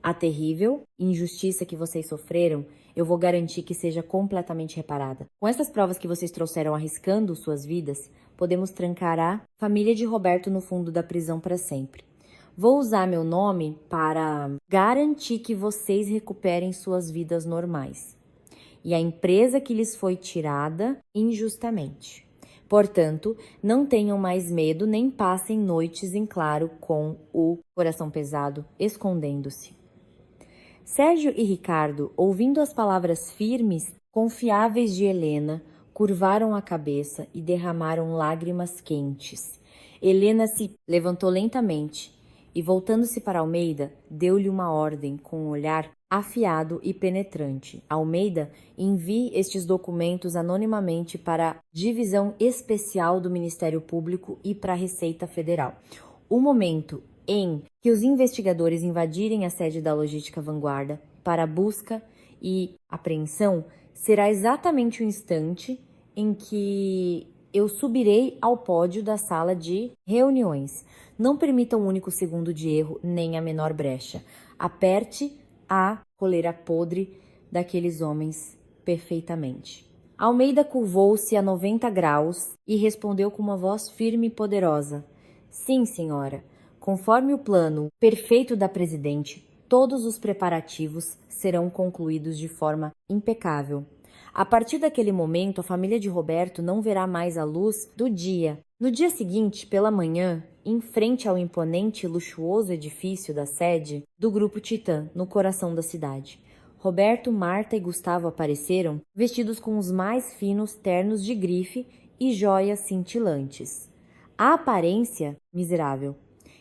A terrível injustiça que vocês sofreram, eu vou garantir que seja completamente reparada. Com essas provas que vocês trouxeram arriscando suas vidas, podemos trancar a família de Roberto no fundo da prisão para sempre. Vou usar meu nome para garantir que vocês recuperem suas vidas normais. E a empresa que lhes foi tirada injustamente. Portanto, não tenham mais medo nem passem noites em claro com o coração pesado, escondendo-se. Sérgio e Ricardo, ouvindo as palavras firmes, confiáveis de Helena, curvaram a cabeça e derramaram lágrimas quentes. Helena se levantou lentamente e, voltando-se para Almeida, deu-lhe uma ordem com um olhar afiado e penetrante. Almeida, envie estes documentos anonimamente para a Divisão Especial do Ministério Público e para a Receita Federal. O momento em que os investigadores invadirem a sede da Logística Vanguarda para busca e apreensão será exatamente o instante em que eu subirei ao pódio da sala de reuniões. Não permita um único segundo de erro, nem a menor brecha. Aperte a coleira podre daqueles homens perfeitamente. Almeida curvou-se a 90 graus e respondeu com uma voz firme e poderosa. Sim, senhora. Conforme o plano perfeito da presidente, todos os preparativos serão concluídos de forma impecável. A partir daquele momento, a família de Roberto não verá mais a luz do dia. No dia seguinte, pela manhã, em frente ao imponente e luxuoso edifício da sede do Grupo Titã, no coração da cidade, Roberto, Marta e Gustavo apareceram, vestidos com os mais finos ternos de grife e joias cintilantes. A aparência miserável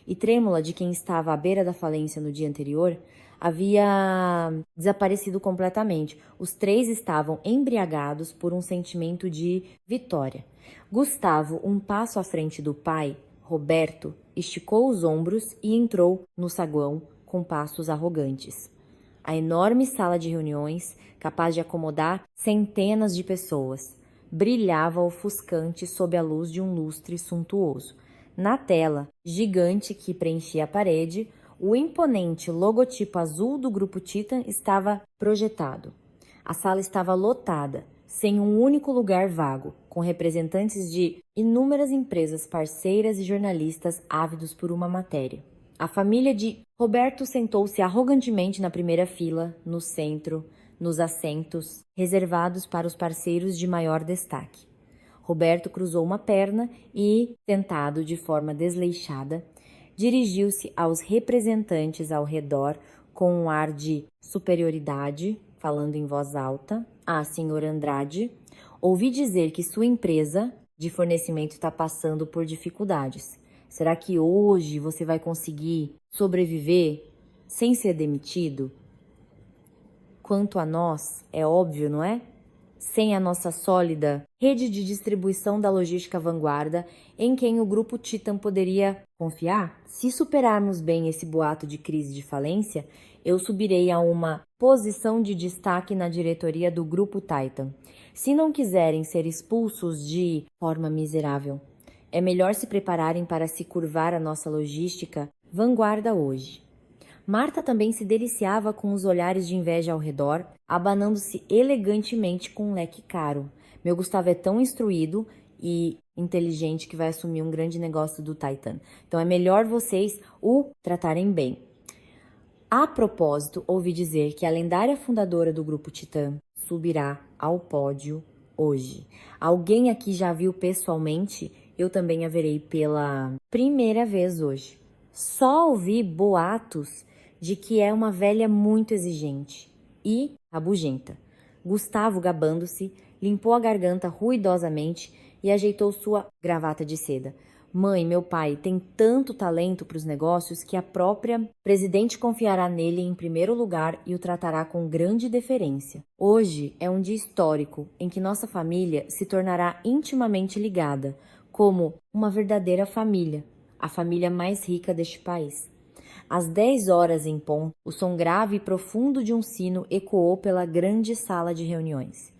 e trêmula de quem estava à beira da falência no dia anterior havia desaparecido completamente. Os três estavam embriagados por um sentimento de vitória. Gustavo, um passo à frente do pai, Roberto, esticou os ombros e entrou no saguão com passos arrogantes. A enorme sala de reuniões, capaz de acomodar centenas de pessoas, brilhava ofuscante sob a luz de um lustre suntuoso. Na tela, gigante que preenchia a parede, o imponente logotipo azul do Grupo Titan estava projetado. A sala estava lotada, sem um único lugar vago, com representantes de inúmeras empresas parceiras e jornalistas ávidos por uma matéria. A família de Roberto sentou-se arrogantemente na primeira fila, no centro, nos assentos reservados para os parceiros de maior destaque. Roberto cruzou uma perna e, sentado de forma desleixada, dirigiu-se aos representantes ao redor com um ar de superioridade, falando em voz alta. Ah, senhor Andrade, ouvi dizer que sua empresa de fornecimento está passando por dificuldades. Será que hoje você vai conseguir sobreviver sem ser demitido? Quanto a nós, é óbvio, não é? Sem a nossa sólida rede de distribuição da logística vanguarda, em quem o Grupo Titan poderia confiar? Se superarmos bem esse boato de crise de falência, eu subirei a uma posição de destaque na diretoria do Grupo Titan. Se não quiserem ser expulsos de forma miserável, é melhor se prepararem para se curvar a nossa logística vanguarda hoje. Marta também se deliciava com os olhares de inveja ao redor, abanando-se elegantemente com um leque caro. Meu Gustavo é tão instruído e inteligente que vai assumir um grande negócio do Titan. Então é melhor vocês o tratarem bem. A propósito, ouvi dizer que a lendária fundadora do Grupo Titã subirá ao pódio hoje. Alguém aqui já viu pessoalmente? Eu também a verei pela primeira vez hoje. Só ouvi boatos de que é uma velha muito exigente e rabugenta. Gustavo, gabando-se, limpou a garganta ruidosamente e ajeitou sua gravata de seda. Mãe, meu pai tem tanto talento para os negócios que a própria presidente confiará nele em primeiro lugar e o tratará com grande deferência. Hoje é um dia histórico em que nossa família se tornará intimamente ligada, como uma verdadeira família, a família mais rica deste país. Às 10 horas em ponto, o som grave e profundo de um sino ecoou pela grande sala de reuniões.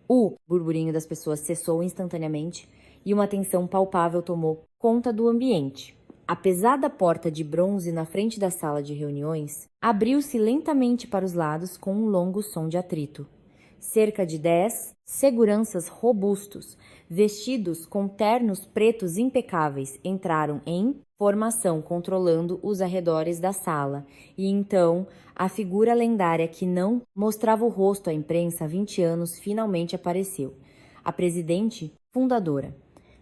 O burburinho das pessoas cessou instantaneamente e uma tensão palpável tomou conta do ambiente. A pesada porta de bronze na frente da sala de reuniões abriu-se lentamente para os lados com um longo som de atrito. Cerca de 10 seguranças robustos, vestidos com ternos pretos impecáveis, entraram em formação controlando os arredores da sala. E então, a figura lendária que não mostrava o rosto à imprensa há 20 anos finalmente apareceu. A presidente fundadora,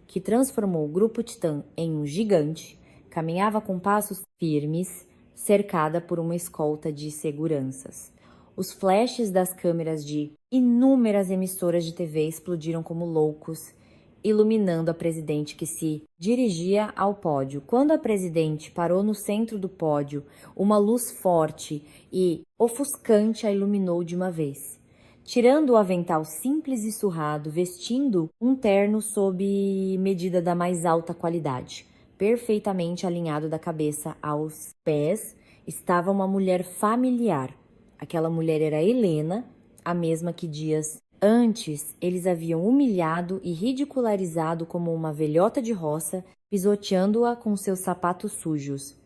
que transformou o Grupo Titã em um gigante, caminhava com passos firmes, cercada por uma escolta de seguranças. Os flashes das câmeras de inúmeras emissoras de TV explodiram como loucos, iluminando a presidente que se dirigia ao pódio. Quando a presidente parou no centro do pódio, uma luz forte e ofuscante a iluminou de uma vez. Tirando o avental simples e surrado, vestindo um terno sob medida da mais alta qualidade, perfeitamente alinhado da cabeça aos pés, estava uma mulher familiar. Aquela mulher era Helena, a mesma que dias antes eles haviam humilhado e ridicularizado como uma velhota de roça, pisoteando-a com seus sapatos sujos.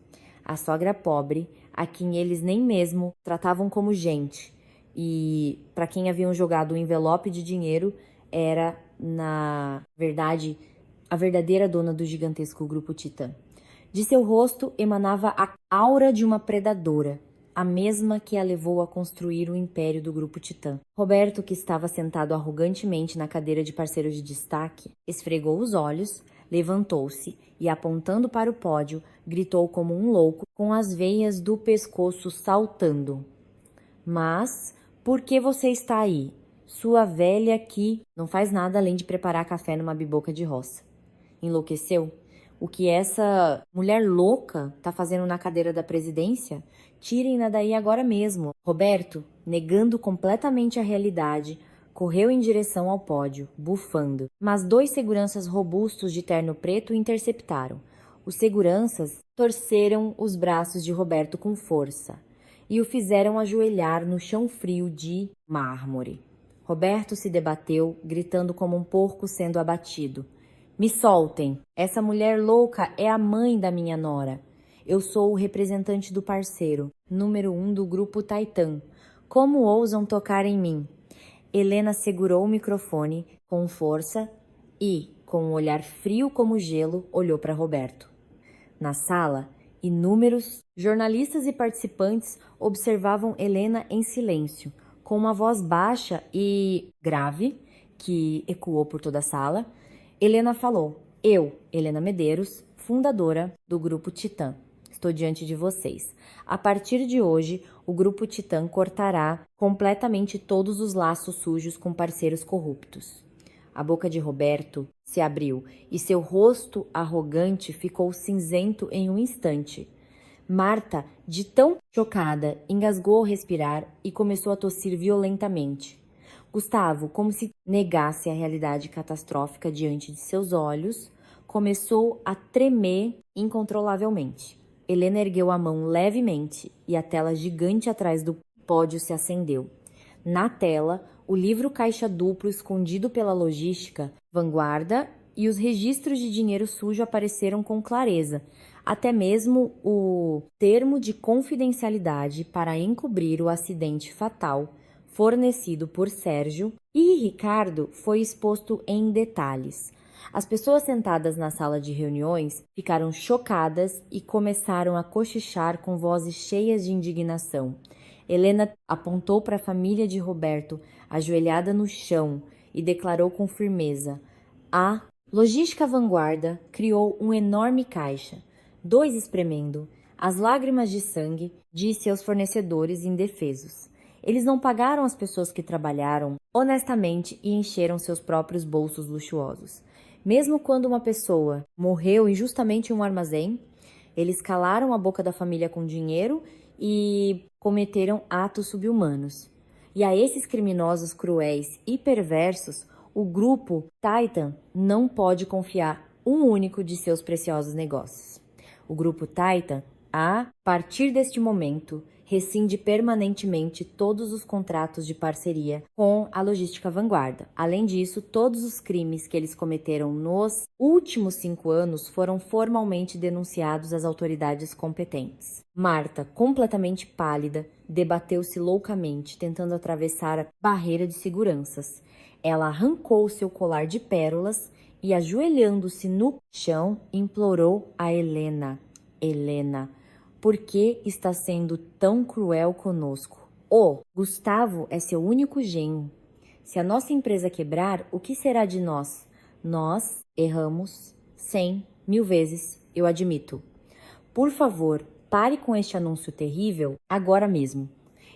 A sogra pobre, a quem eles nem mesmo tratavam como gente, e para quem haviam jogado o envelope de dinheiro, era, na verdade, a verdadeira dona do gigantesco grupo Titã. De seu rosto emanava a aura de uma predadora, a mesma que a levou a construir o império do Grupo Titã. Roberto, que estava sentado arrogantemente na cadeira de parceiro de destaque, esfregou os olhos, levantou-se e, apontando para o pódio, gritou como um louco, com as veias do pescoço saltando. Mas, por que você está aí? Sua velha aqui não faz nada além de preparar café numa biboca de roça. Enlouqueceu? O que essa mulher louca tá fazendo na cadeira da presidência? Tirem-na daí agora mesmo. Roberto, negando completamente a realidade, correu em direção ao pódio, bufando. Mas 2 seguranças robustos de terno preto o interceptaram. Os seguranças torceram os braços de Roberto com força e o fizeram ajoelhar no chão frio de mármore. Roberto se debateu, gritando como um porco sendo abatido. Me soltem! Essa mulher louca é a mãe da minha nora. Eu sou o representante do parceiro, número 1 do grupo Titã. Como ousam tocar em mim? Helena segurou o microfone com força e, com um olhar frio como gelo, olhou para Roberto. Na sala, inúmeros jornalistas e participantes observavam Helena em silêncio, com uma voz baixa e grave, que ecoou por toda a sala. Helena falou: Eu, Helena Medeiros, fundadora do Grupo Titã, estou diante de vocês. A partir de hoje, o Grupo Titã cortará completamente todos os laços sujos com parceiros corruptos. A boca de Roberto se abriu e seu rosto arrogante ficou cinzento em um instante. Marta, de tão chocada, engasgou ao respirar e começou a tossir violentamente. Gustavo, como se negasse a realidade catastrófica diante de seus olhos, começou a tremer incontrolavelmente. Helena ergueu a mão levemente e a tela gigante atrás do pódio se acendeu. Na tela, o livro caixa duplo escondido pela logística, vanguarda e os registros de dinheiro sujo apareceram com clareza. Até mesmo o termo de confidencialidade para encobrir o acidente fatal fornecido por Sérgio e Ricardo foi exposto em detalhes. As pessoas sentadas na sala de reuniões ficaram chocadas e começaram a cochichar com vozes cheias de indignação. Helena apontou para a família de Roberto, ajoelhada no chão, e declarou com firmeza: A logística vanguarda criou um enorme caixa, 2 espremendo, as lágrimas de sangue de seus fornecedores indefesos. Eles não pagaram as pessoas que trabalharam honestamente e encheram seus próprios bolsos luxuosos. Mesmo quando uma pessoa morreu injustamente em um armazém, eles calaram a boca da família com dinheiro e cometeram atos subhumanos. E a esses criminosos cruéis e perversos, o grupo Titan não pode confiar um único de seus preciosos negócios. O grupo Titan, a partir deste momento, rescinde permanentemente todos os contratos de parceria com a Logística Vanguarda. Além disso, todos os crimes que eles cometeram nos últimos 5 anos foram formalmente denunciados às autoridades competentes. Marta, completamente pálida, debateu-se loucamente, tentando atravessar a barreira de seguranças. Ela arrancou seu colar de pérolas e, ajoelhando-se no chão, implorou a Helena. Helena, por que está sendo tão cruel conosco? Gustavo é seu único genro. Se a nossa empresa quebrar, o que será de nós? Nós erramos 100 mil vezes, eu admito. Por favor, pare com este anúncio terrível agora mesmo.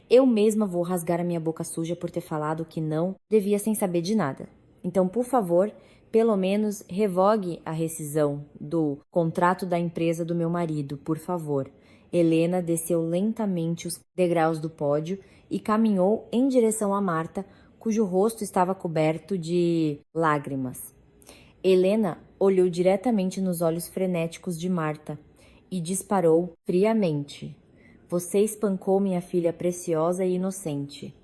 Eu mesma vou rasgar a minha boca suja por ter falado que não devia sem saber de nada. Então, por favor, pelo menos revogue a rescisão do contrato da empresa do meu marido, por favor. Helena desceu lentamente os degraus do pódio e caminhou em direção a Marta, cujo rosto estava coberto de lágrimas. Helena olhou diretamente nos olhos frenéticos de Marta e disparou friamente. Você espancou minha filha preciosa e inocente,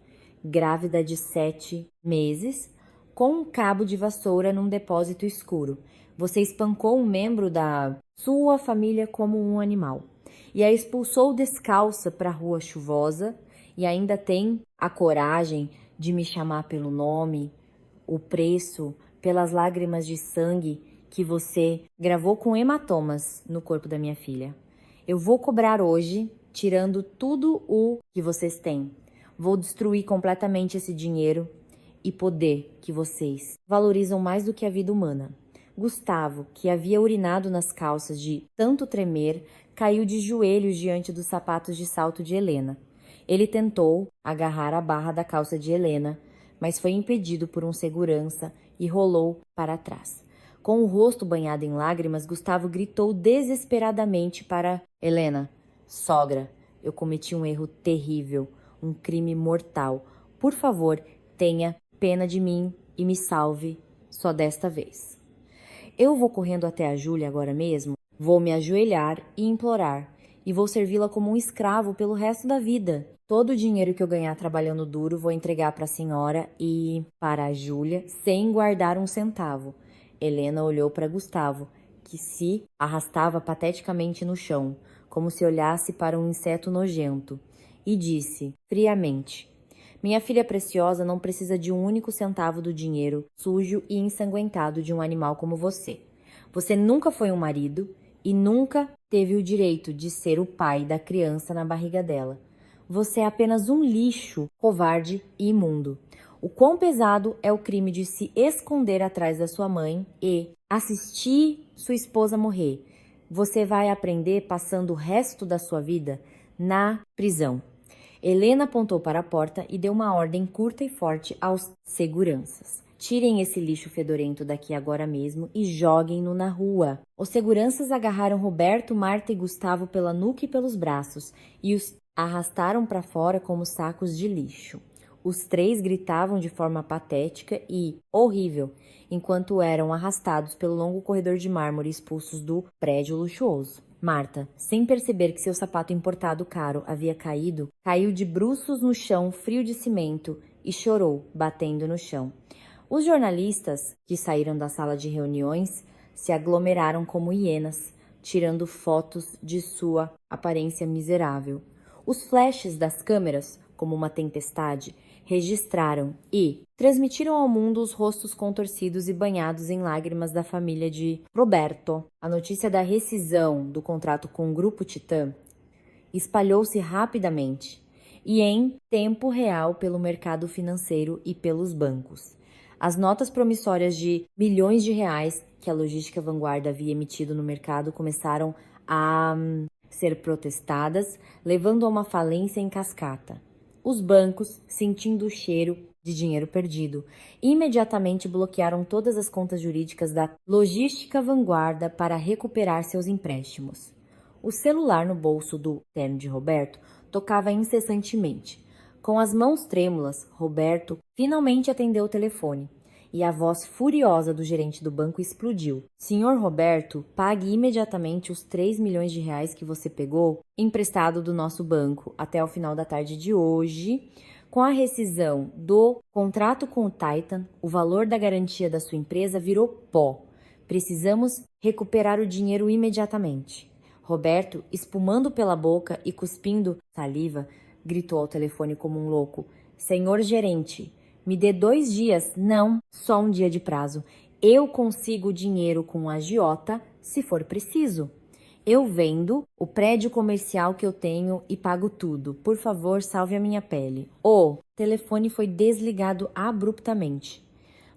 grávida de 7 meses, com um cabo de vassoura num depósito escuro. Você espancou um membro da sua família como um animal e a expulsou descalça para a rua chuvosa e ainda tem a coragem de me chamar pelo nome, o preço, pelas lágrimas de sangue que você gravou com hematomas no corpo da minha filha. Eu vou cobrar hoje, tirando tudo o que vocês têm. Vou destruir completamente esse dinheiro e poder que vocês valorizam mais do que a vida humana. Gustavo, que havia urinado nas calças de tanto tremer, caiu de joelhos diante dos sapatos de salto de Helena. Ele tentou agarrar a barra da calça de Helena, mas foi impedido por um segurança e rolou para trás. Com o rosto banhado em lágrimas, Gustavo gritou desesperadamente para Helena: Sogra, eu cometi um erro terrível, um crime mortal. Por favor, tenha pena de mim e me salve só desta vez. Eu vou correndo até a Júlia agora mesmo, vou me ajoelhar e implorar, e vou servi-la como um escravo pelo resto da vida. Todo o dinheiro que eu ganhar trabalhando duro vou entregar para a senhora e para a Júlia, sem guardar um centavo. Helena olhou para Gustavo, que se arrastava pateticamente no chão, como se olhasse para um inseto nojento, e disse, friamente: Minha filha preciosa não precisa de um único centavo do dinheiro sujo e ensanguentado de um animal como você. Você nunca foi um marido e nunca teve o direito de ser o pai da criança na barriga dela. Você é apenas um lixo, covarde e imundo. O quão pesado é o crime de se esconder atrás da sua mãe e assistir sua esposa morrer. Você vai aprender passando o resto da sua vida na prisão. Helena apontou para a porta e deu uma ordem curta e forte aos seguranças. Tirem esse lixo fedorento daqui agora mesmo e joguem-no na rua. Os seguranças agarraram Roberto, Marta e Gustavo pela nuca e pelos braços e os arrastaram para fora como sacos de lixo. Os 3 gritavam de forma patética e horrível, enquanto eram arrastados pelo longo corredor de mármore expulsos do prédio luxuoso. Marta, sem perceber que seu sapato importado caro havia caído, caiu de bruços no chão frio de cimento e chorou, batendo no chão. Os jornalistas, que saíram da sala de reuniões, se aglomeraram como hienas, tirando fotos de sua aparência miserável. Os flashes das câmeras, como uma tempestade, registraram e transmitiram ao mundo os rostos contorcidos e banhados em lágrimas da família de Roberto. A notícia da rescisão do contrato com o Grupo Titã espalhou-se rapidamente e em tempo real pelo mercado financeiro e pelos bancos. As notas promissórias de milhões de reais que a Logística Vanguarda havia emitido no mercado começaram a ser protestadas, levando a uma falência em cascata. Os bancos, sentindo o cheiro de dinheiro perdido. Imediatamente bloquearam todas as contas jurídicas da Logística Vanguarda para recuperar seus empréstimos. O celular no bolso do terno de Roberto tocava incessantemente. Com as mãos trêmulas, Roberto finalmente atendeu o telefone e a voz furiosa do gerente do banco explodiu. Senhor Roberto, pague imediatamente os 3 milhões de reais que você pegou emprestado do nosso banco até o final da tarde de hoje. Com a rescisão do contrato com o Titan, o valor da garantia da sua empresa virou pó. Precisamos recuperar o dinheiro imediatamente. Roberto, espumando pela boca e cuspindo saliva, gritou ao telefone como um louco. Senhor gerente, me dê 2 dias, não, só um dia de prazo. Eu consigo o dinheiro com a agiota se for preciso. Eu vendo o prédio comercial que eu tenho e pago tudo. Por favor, salve a minha pele. O telefone foi desligado abruptamente.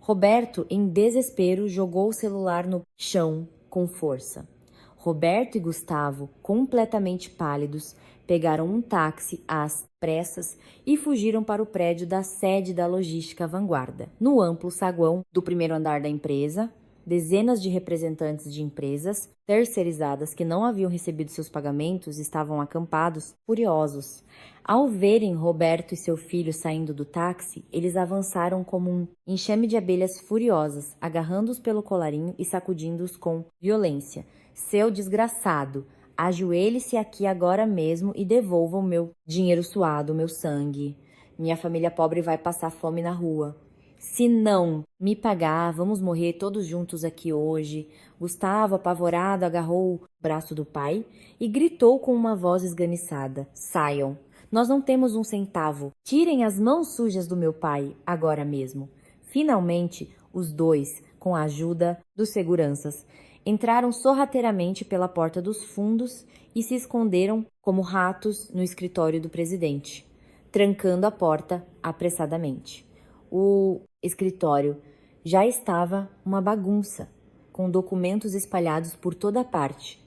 Roberto, em desespero, jogou o celular no chão com força. Roberto e Gustavo, completamente pálidos, pegaram um táxi às pressas e fugiram para o prédio da sede da Logística Vanguarda. No amplo saguão do primeiro andar da empresa, dezenas de representantes de empresas terceirizadas que não haviam recebido seus pagamentos estavam acampados, furiosos. Ao verem Roberto e seu filho saindo do táxi, eles avançaram como um enxame de abelhas furiosas, agarrando-os pelo colarinho e sacudindo-os com violência. Seu desgraçado, ajoelhe-se aqui agora mesmo e devolva o meu dinheiro suado, o meu sangue. Minha família pobre vai passar fome na rua. Se não me pagar, vamos morrer todos juntos aqui hoje. Gustavo, apavorado, agarrou o braço do pai e gritou com uma voz esganiçada. Saiam. Nós não temos um centavo. Tirem as mãos sujas do meu pai, agora mesmo. Finalmente, os dois, com a ajuda dos seguranças, entraram sorrateiramente pela porta dos fundos e se esconderam como ratos no escritório do presidente, trancando a porta apressadamente. O escritório já estava uma bagunça, com documentos espalhados por toda parte.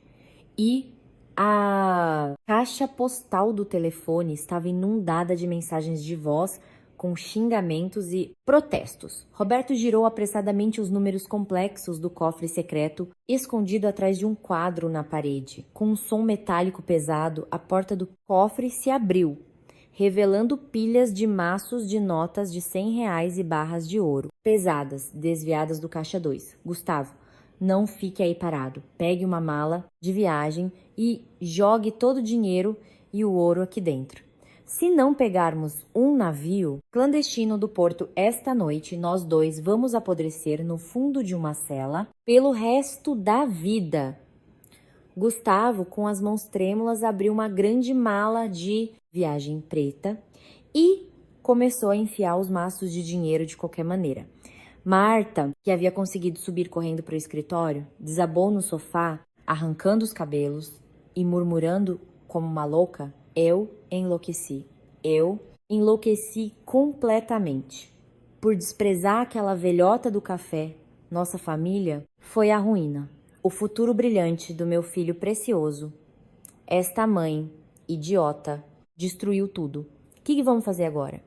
E a caixa postal do telefone estava inundada de mensagens de voz com xingamentos e protestos. Roberto girou apressadamente os números complexos do cofre secreto, escondido atrás de um quadro na parede. Com um som metálico pesado, a porta do cofre se abriu, revelando pilhas de maços de notas de 100 reais e barras de ouro, pesadas, desviadas do caixa 2. Gustavo, não fique aí parado. Pegue uma mala de viagem e jogue todo o dinheiro e o ouro aqui dentro. Se não pegarmos um navio clandestino do porto esta noite, nós dois vamos apodrecer no fundo de uma cela pelo resto da vida. Gustavo, com as mãos trêmulas, abriu uma grande mala de viagem preta e começou a enfiar os maços de dinheiro de qualquer maneira. Marta, que havia conseguido subir correndo para o escritório, desabou no sofá, arrancando os cabelos e murmurando como uma louca: Eu enlouqueci completamente. Por desprezar aquela velhota do café, nossa família foi à ruína. O futuro brilhante do meu filho precioso. Esta mãe, idiota, destruiu tudo. O que vamos fazer agora?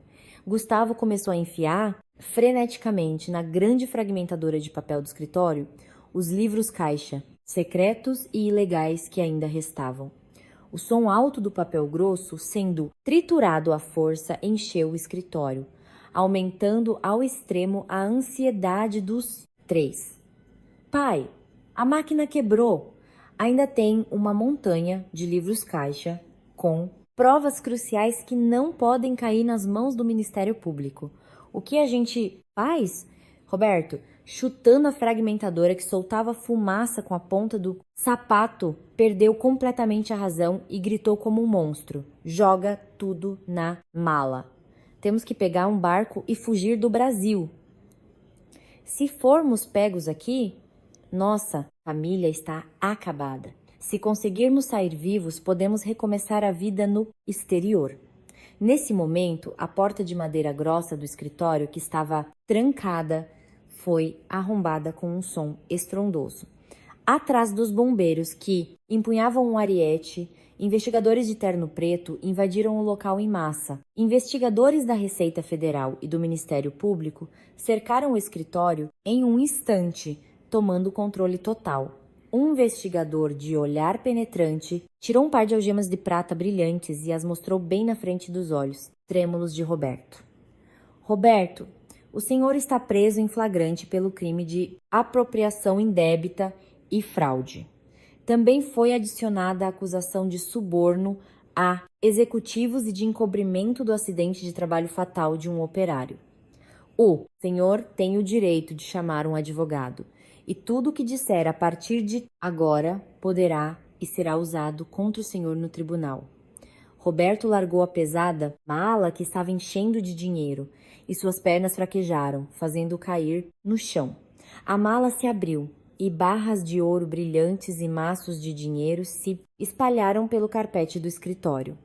Gustavo começou a enfiar freneticamente na grande fragmentadora de papel do escritório os livros caixa, secretos e ilegais que ainda restavam. O som alto do papel grosso, sendo triturado à força, encheu o escritório, aumentando ao extremo a ansiedade dos 3. Pai, a máquina quebrou. Ainda tem uma montanha de livros caixa com provas cruciais que não podem cair nas mãos do Ministério Público. O que a gente faz? Roberto, chutando a fragmentadora que soltava fumaça com a ponta do sapato, perdeu completamente a razão e gritou como um monstro. Joga tudo na mala. Temos que pegar um barco e fugir do Brasil. Se formos pegos aqui, nossa família está acabada. Se conseguirmos sair vivos, podemos recomeçar a vida no exterior. Nesse momento, a porta de madeira grossa do escritório, que estava trancada, foi arrombada com um som estrondoso. Atrás dos bombeiros que empunhavam um ariete, investigadores de terno preto invadiram o local em massa. Investigadores da Receita Federal e do Ministério Público cercaram o escritório em um instante, tomando o controle total. Um investigador de olhar penetrante tirou um par de algemas de prata brilhantes e as mostrou bem na frente dos olhos trêmulos de Roberto. Roberto, o senhor está preso em flagrante pelo crime de apropriação indébita e fraude. Também foi adicionada a acusação de suborno a executivos e de encobrimento do acidente de trabalho fatal de um operário. O senhor tem o direito de chamar um advogado, e tudo o que disser a partir de agora poderá e será usado contra o senhor no tribunal. Roberto largou a pesada mala que estava enchendo de dinheiro e suas pernas fraquejaram, fazendo-o cair no chão. A mala se abriu e barras de ouro brilhantes e maços de dinheiro se espalharam pelo carpete do escritório.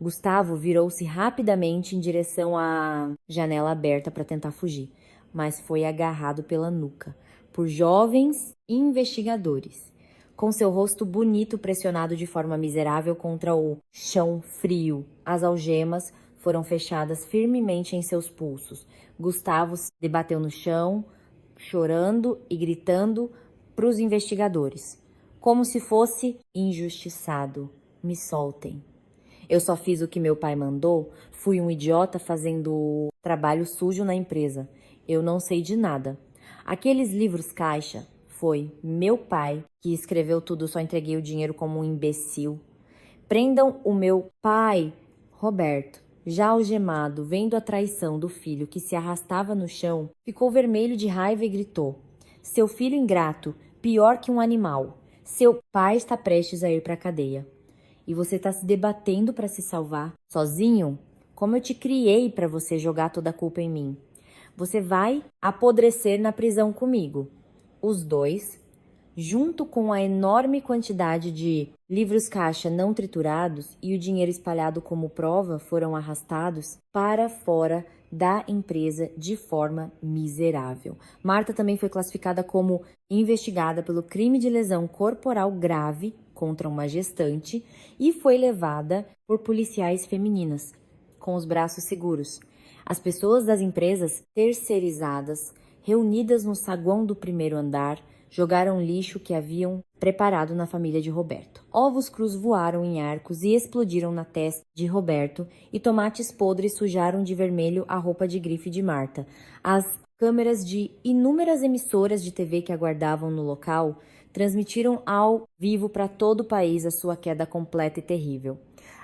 Gustavo virou-se rapidamente em direção à janela aberta para tentar fugir, mas foi agarrado pela nuca por jovens investigadores, com seu rosto bonito pressionado de forma miserável contra o chão frio. As algemas foram fechadas firmemente em seus pulsos. Gustavo se debateu no chão, chorando e gritando para os investigadores, como se fosse injustiçado. Me soltem. Eu só fiz o que meu pai mandou, fui um idiota fazendo trabalho sujo na empresa. Eu não sei de nada. Aqueles livros caixa, foi meu pai que escreveu tudo, só entreguei o dinheiro como um imbecil. Prendam o meu pai. Roberto, já algemado, vendo a traição do filho que se arrastava no chão, ficou vermelho de raiva e gritou: seu filho ingrato, pior que um animal. Seu pai está prestes a ir para a cadeia. E você está se debatendo para se salvar? Sozinho? Como eu te criei para você jogar toda a culpa em mim? Você vai apodrecer na prisão comigo. Os dois, junto com a enorme quantidade de livros caixa não triturados e o dinheiro espalhado como prova, foram arrastados para fora da empresa de forma miserável. Marta também foi classificada como investigada pelo crime de lesão corporal grave contra uma gestante e foi levada por policiais femininas, com os braços seguros. As pessoas das empresas terceirizadas, reunidas no saguão do primeiro andar, jogaram lixo que haviam preparado na família de Roberto. Ovos crus voaram em arcos e explodiram na testa de Roberto, e tomates podres sujaram de vermelho a roupa de grife de Marta. As câmeras de inúmeras emissoras de TV que aguardavam no local transmitiram ao vivo para todo o país a sua queda completa e terrível.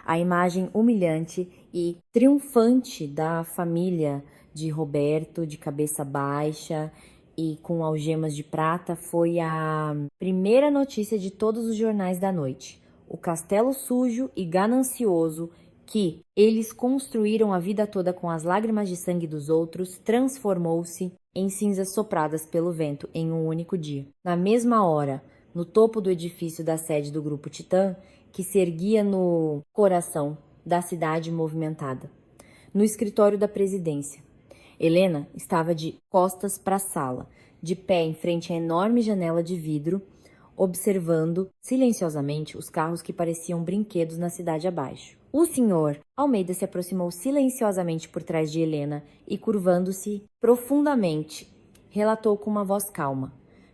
A imagem humilhante e triunfante da família de Roberto, de cabeça baixa e com algemas de prata, foi a primeira notícia de todos os jornais da noite. O castelo sujo e ganancioso que eles construíram a vida toda com as lágrimas de sangue dos outros transformou-se em cinzas sopradas pelo vento em um único dia. Na mesma hora, no topo do edifício da sede do Grupo Titã, que se erguia no coração da cidade movimentada, no escritório da presidência, Helena estava de costas para a sala, de pé em frente à enorme janela de vidro, observando silenciosamente os carros que pareciam brinquedos na cidade abaixo. O senhor Almeida se aproximou silenciosamente por trás de Helena e, curvando-se profundamente, relatou com uma voz calma: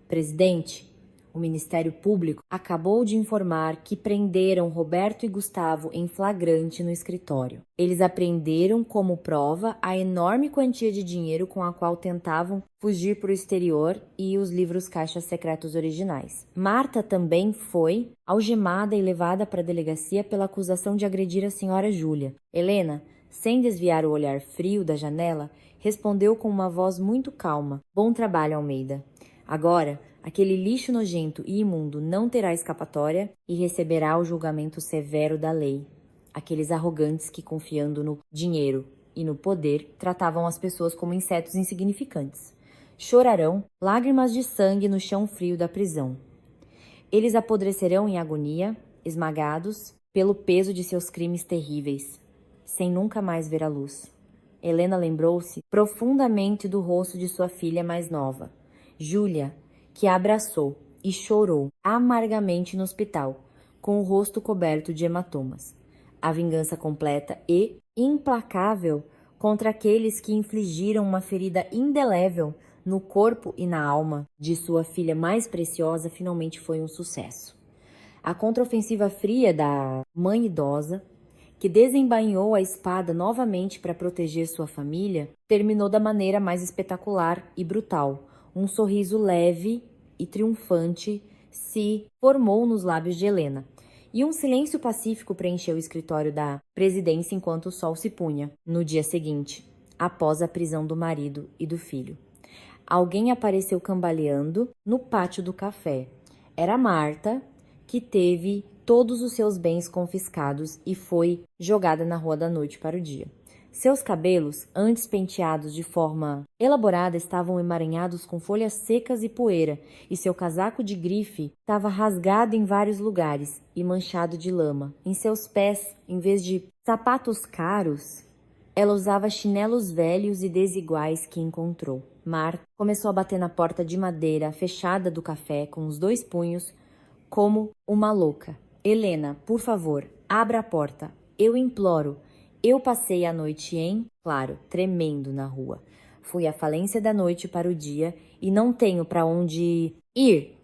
presidente, o Ministério Público acabou de informar que prenderam Roberto e Gustavo em flagrante no escritório. Eles apreenderam como prova a enorme quantia de dinheiro com a qual tentavam fugir para o exterior e os livros caixas secretos originais. Marta também foi algemada e levada para a delegacia pela acusação de agredir a senhora Júlia. Helena, sem desviar o olhar frio da janela, respondeu com uma voz muito calma: bom trabalho, Almeida. Agora, aquele lixo nojento e imundo não terá escapatória e receberá o julgamento severo da lei. Aqueles arrogantes que, confiando no dinheiro e no poder, tratavam as pessoas como insetos insignificantes, chorarão lágrimas de sangue no chão frio da prisão. Eles apodrecerão em agonia, esmagados pelo peso de seus crimes terríveis, sem nunca mais ver a luz. Helena lembrou-se profundamente do rosto de sua filha mais nova, Júlia, que a abraçou, e chorou amargamente no hospital, com o rosto coberto de hematomas. A vingança completa e implacável contra aqueles que infligiram uma ferida indelével no corpo e na alma de sua filha mais preciosa finalmente foi um sucesso. A contraofensiva fria da mãe idosa, que desembainhou a espada novamente para proteger sua família, terminou da maneira mais espetacular e brutal. Um sorriso leve e triunfante se formou nos lábios de Helena, e um silêncio pacífico preencheu o escritório da presidência enquanto o sol se punha, no dia seguinte, após a prisão do marido e do filho. Alguém apareceu cambaleando no pátio do café. Era Marta, que teve todos os seus bens confiscados e foi jogada na rua da noite para o dia. Seus cabelos, antes penteados de forma elaborada, estavam emaranhados com folhas secas e poeira, e seu casaco de grife estava rasgado em vários lugares e manchado de lama. Em seus pés, em vez de sapatos caros, ela usava chinelos velhos e desiguais que encontrou. Marta começou a bater na porta de madeira fechada do café com os 2 punhos, como uma louca. Helena, por favor, abra a porta. Eu imploro. Eu passei a noite claro, tremendo na rua. Fui à falência da noite para o dia e não tenho para onde ir.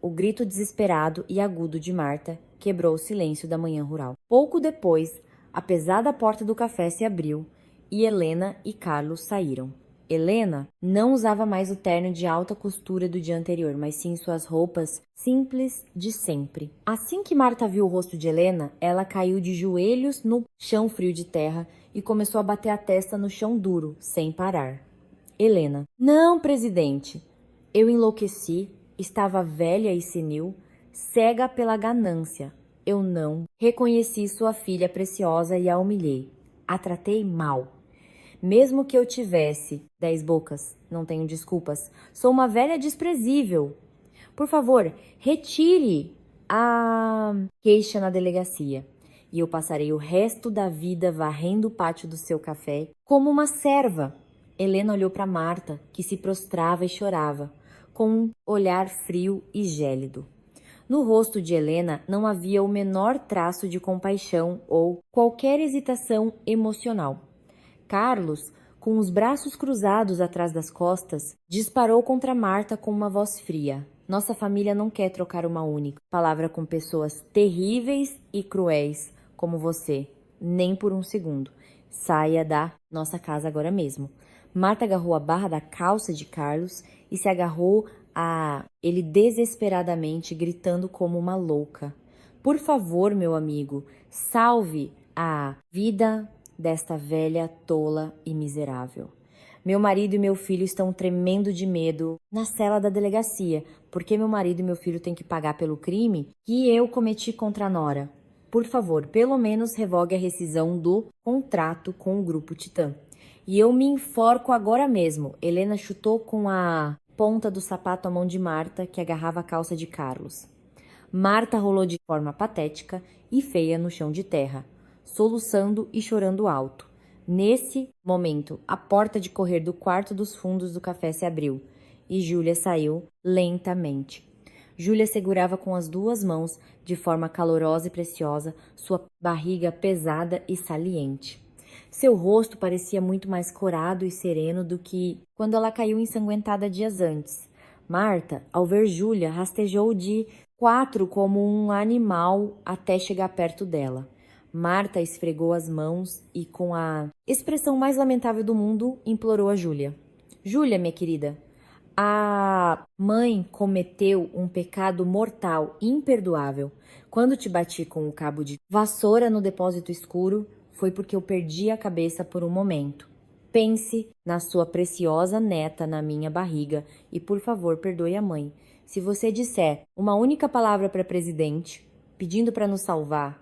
O grito desesperado e agudo de Marta quebrou o silêncio da manhã rural. Pouco depois, a pesada porta do café se abriu e Helena e Carlos saíram. Helena não usava mais o terno de alta costura do dia anterior, mas sim suas roupas simples de sempre. Assim que Marta viu o rosto de Helena, ela caiu de joelhos no chão frio de terra e começou a bater a testa no chão duro, sem parar. Helena: não, presidente. Eu enlouqueci, estava velha e senil, cega pela ganância. Eu não reconheci sua filha preciosa e a humilhei. A tratei mal. Mesmo que eu tivesse 10 bocas, não tenho desculpas. Sou uma velha desprezível. Por favor, retire a queixa na delegacia. E eu passarei o resto da vida varrendo o pátio do seu café como uma serva. Helena olhou para Marta, que se prostrava e chorava, com um olhar frio e gélido. No rosto de Helena não havia o menor traço de compaixão ou qualquer hesitação emocional. Carlos, com os braços cruzados atrás das costas, disparou contra Marta com uma voz fria. Nossa família não quer trocar uma única palavra com pessoas terríveis e cruéis como você, nem por um segundo. Saia da nossa casa agora mesmo. Marta agarrou a barra da calça de Carlos e se agarrou a ele desesperadamente, gritando como uma louca. Por favor, meu amigo, salve a vida desta velha tola e miserável. Meu marido e meu filho estão tremendo de medo na cela da delegacia, porque meu marido e meu filho têm que pagar pelo crime que eu cometi contra a Nora. Por favor, pelo menos revogue a rescisão do contrato com o Grupo Titã. E eu me enforco agora mesmo. Helena chutou com a ponta do sapato a mão de Marta, que agarrava a calça de Carlos. Marta rolou de forma patética e feia no chão de terra, soluçando e chorando alto. Nesse momento, a porta de correr do quarto dos fundos do café se abriu e Júlia saiu lentamente. Júlia segurava com as 2 mãos, de forma calorosa e preciosa, sua barriga pesada e saliente. Seu rosto parecia muito mais corado e sereno do que quando ela caiu ensanguentada dias antes. Marta, ao ver Júlia, rastejou de 4 como um animal até chegar perto dela. Marta esfregou as mãos e, com a expressão mais lamentável do mundo, implorou a Júlia. Júlia, minha querida, a mãe cometeu um pecado mortal, imperdoável. Quando te bati com o cabo de vassoura no depósito escuro, foi porque eu perdi a cabeça por um momento. Pense na sua preciosa neta na minha barriga e, por favor, perdoe a mãe. Se você disser uma única palavra para presidente, pedindo para nos salvar,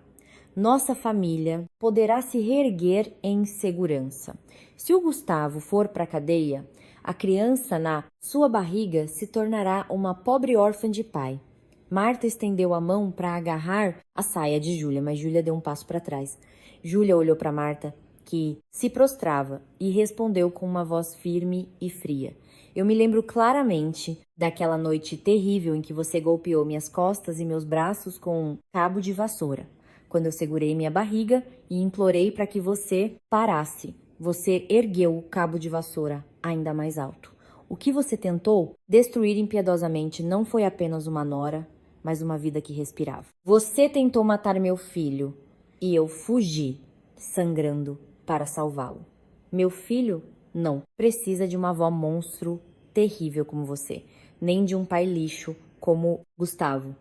nossa família poderá se reerguer em segurança. Se o Gustavo for para a cadeia, a criança na sua barriga se tornará uma pobre órfã de pai. Marta estendeu a mão para agarrar a saia de Júlia, mas Júlia deu um passo para trás. Júlia olhou para Marta, que se prostrava, e respondeu com uma voz firme e fria. Eu me lembro claramente daquela noite terrível em que você golpeou minhas costas e meus braços com um cabo de vassoura, quando eu segurei minha barriga e implorei para que você parasse. Você ergueu o cabo de vassoura ainda mais alto. O que você tentou destruir impiedosamente não foi apenas uma nora, mas uma vida que respirava. Você tentou matar meu filho e eu fugi, sangrando, para salvá-lo. Meu filho não precisa de uma avó monstro terrível como você, nem de um pai lixo como Gustavo.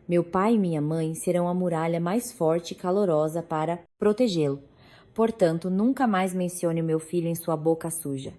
Meu pai e minha mãe serão a muralha mais forte e calorosa para protegê-lo. Portanto, nunca mais mencione o meu filho em sua boca suja.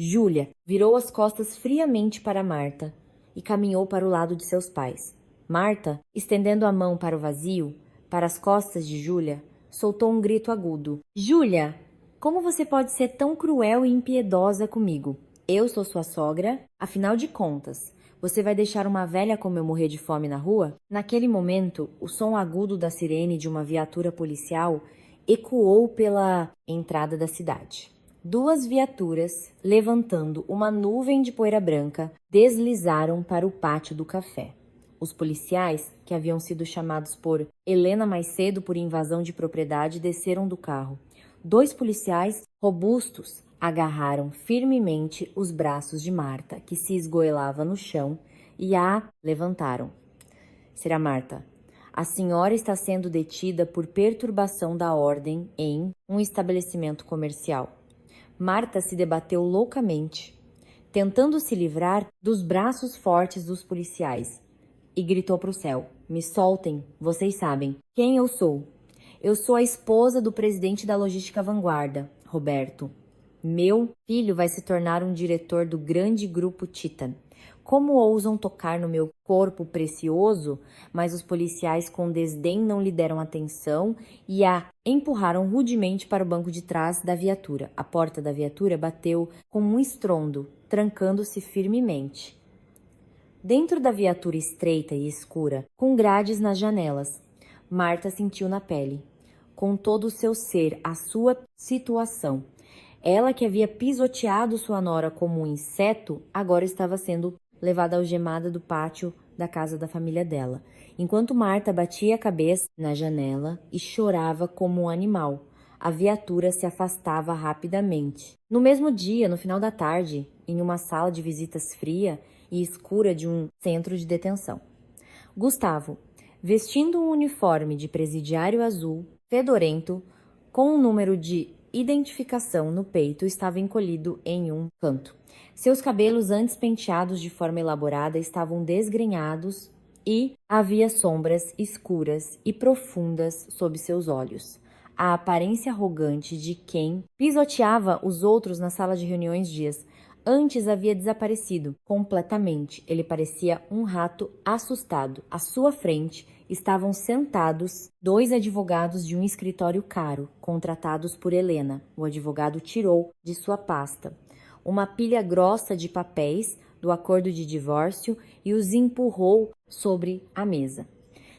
Júlia virou as costas friamente para Marta e caminhou para o lado de seus pais. Marta, estendendo a mão para o vazio, para as costas de Júlia, soltou um grito agudo. Júlia, como você pode ser tão cruel e impiedosa comigo? Eu sou sua sogra, afinal de contas. Você vai deixar uma velha como eu morrer de fome na rua? Naquele momento, o som agudo da sirene de uma viatura policial ecoou pela entrada da cidade. Duas viaturas, levantando uma nuvem de poeira branca, deslizaram para o pátio do café. Os policiais, que haviam sido chamados por Helena mais cedo por invasão de propriedade, desceram do carro. Dois policiais robustos agarraram firmemente os braços de Marta, que se esgoelava no chão, e a levantaram. Será Marta. A senhora está sendo detida por perturbação da ordem em um estabelecimento comercial. Marta se debateu loucamente, tentando se livrar dos braços fortes dos policiais, e gritou para o céu: Me soltem, vocês sabem quem eu sou. Eu sou a esposa do presidente da Logística Vanguarda, Roberto. Meu filho vai se tornar um diretor do grande grupo Titan. Como ousam tocar no meu corpo precioso? Mas os policiais com desdém não lhe deram atenção e a empurraram rudemente para o banco de trás da viatura. A porta da viatura bateu com um estrondo, trancando-se firmemente. Dentro da viatura estreita e escura, com grades nas janelas, Marta sentiu na pele, com todo o seu ser, a sua situação. Ela que havia pisoteado sua nora como um inseto, agora estava sendo levada algemada do pátio da casa da família dela, enquanto Marta batia a cabeça na janela e chorava como um animal. A viatura se afastava rapidamente. No mesmo dia, no final da tarde, em uma sala de visitas fria e escura de um centro de detenção, Gustavo, vestindo um uniforme de presidiário azul, fedorento, com um número de identificação no peito, estava encolhido em um canto. Seus cabelos, antes penteados de forma elaborada, estavam desgrenhados e havia sombras escuras e profundas sob seus olhos. A aparência arrogante de quem pisoteava os outros na sala de reuniões dias antes havia desaparecido completamente. Ele parecia um rato assustado. À sua frente estavam sentados dois advogados de um escritório caro, contratados por Helena. O advogado tirou de sua pasta uma pilha grossa de papéis do acordo de divórcio e os empurrou sobre a mesa.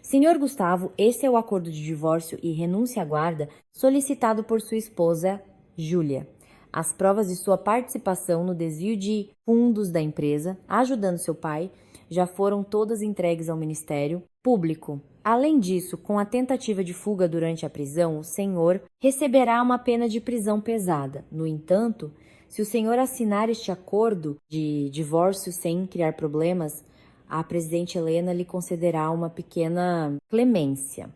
Senhor Gustavo, esse é o acordo de divórcio e renúncia à guarda solicitado por sua esposa, Júlia. As provas de sua participação no desvio de fundos da empresa, ajudando seu pai, já foram todas entregues ao Ministério Público. Além disso, com a tentativa de fuga durante a prisão, o senhor receberá uma pena de prisão pesada. No entanto, se o senhor assinar este acordo de divórcio sem criar problemas, a presidente Helena lhe concederá uma pequena clemência.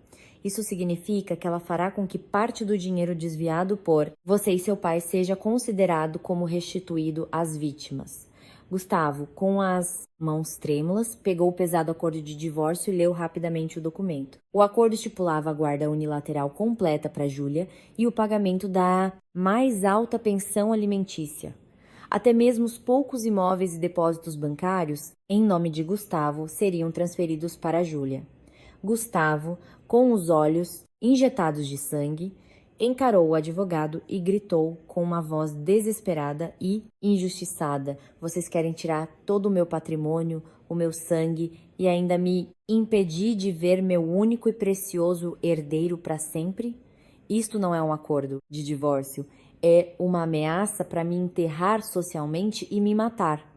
Isso significa que ela fará com que parte do dinheiro desviado por você e seu pai seja considerado como restituído às vítimas. Gustavo, com as mãos trêmulas, pegou o pesado acordo de divórcio e leu rapidamente o documento. O acordo estipulava a guarda unilateral completa para Júlia e o pagamento da mais alta pensão alimentícia. Até mesmo os poucos imóveis e depósitos bancários, em nome de Gustavo, seriam transferidos para Júlia. Gustavo, com os olhos injetados de sangue, encarou o advogado e gritou com uma voz desesperada e injustiçada: Vocês querem tirar todo o meu patrimônio, o meu sangue e ainda me impedir de ver meu único e precioso herdeiro para sempre? Isto não é um acordo de divórcio, é uma ameaça para me enterrar socialmente e me matar.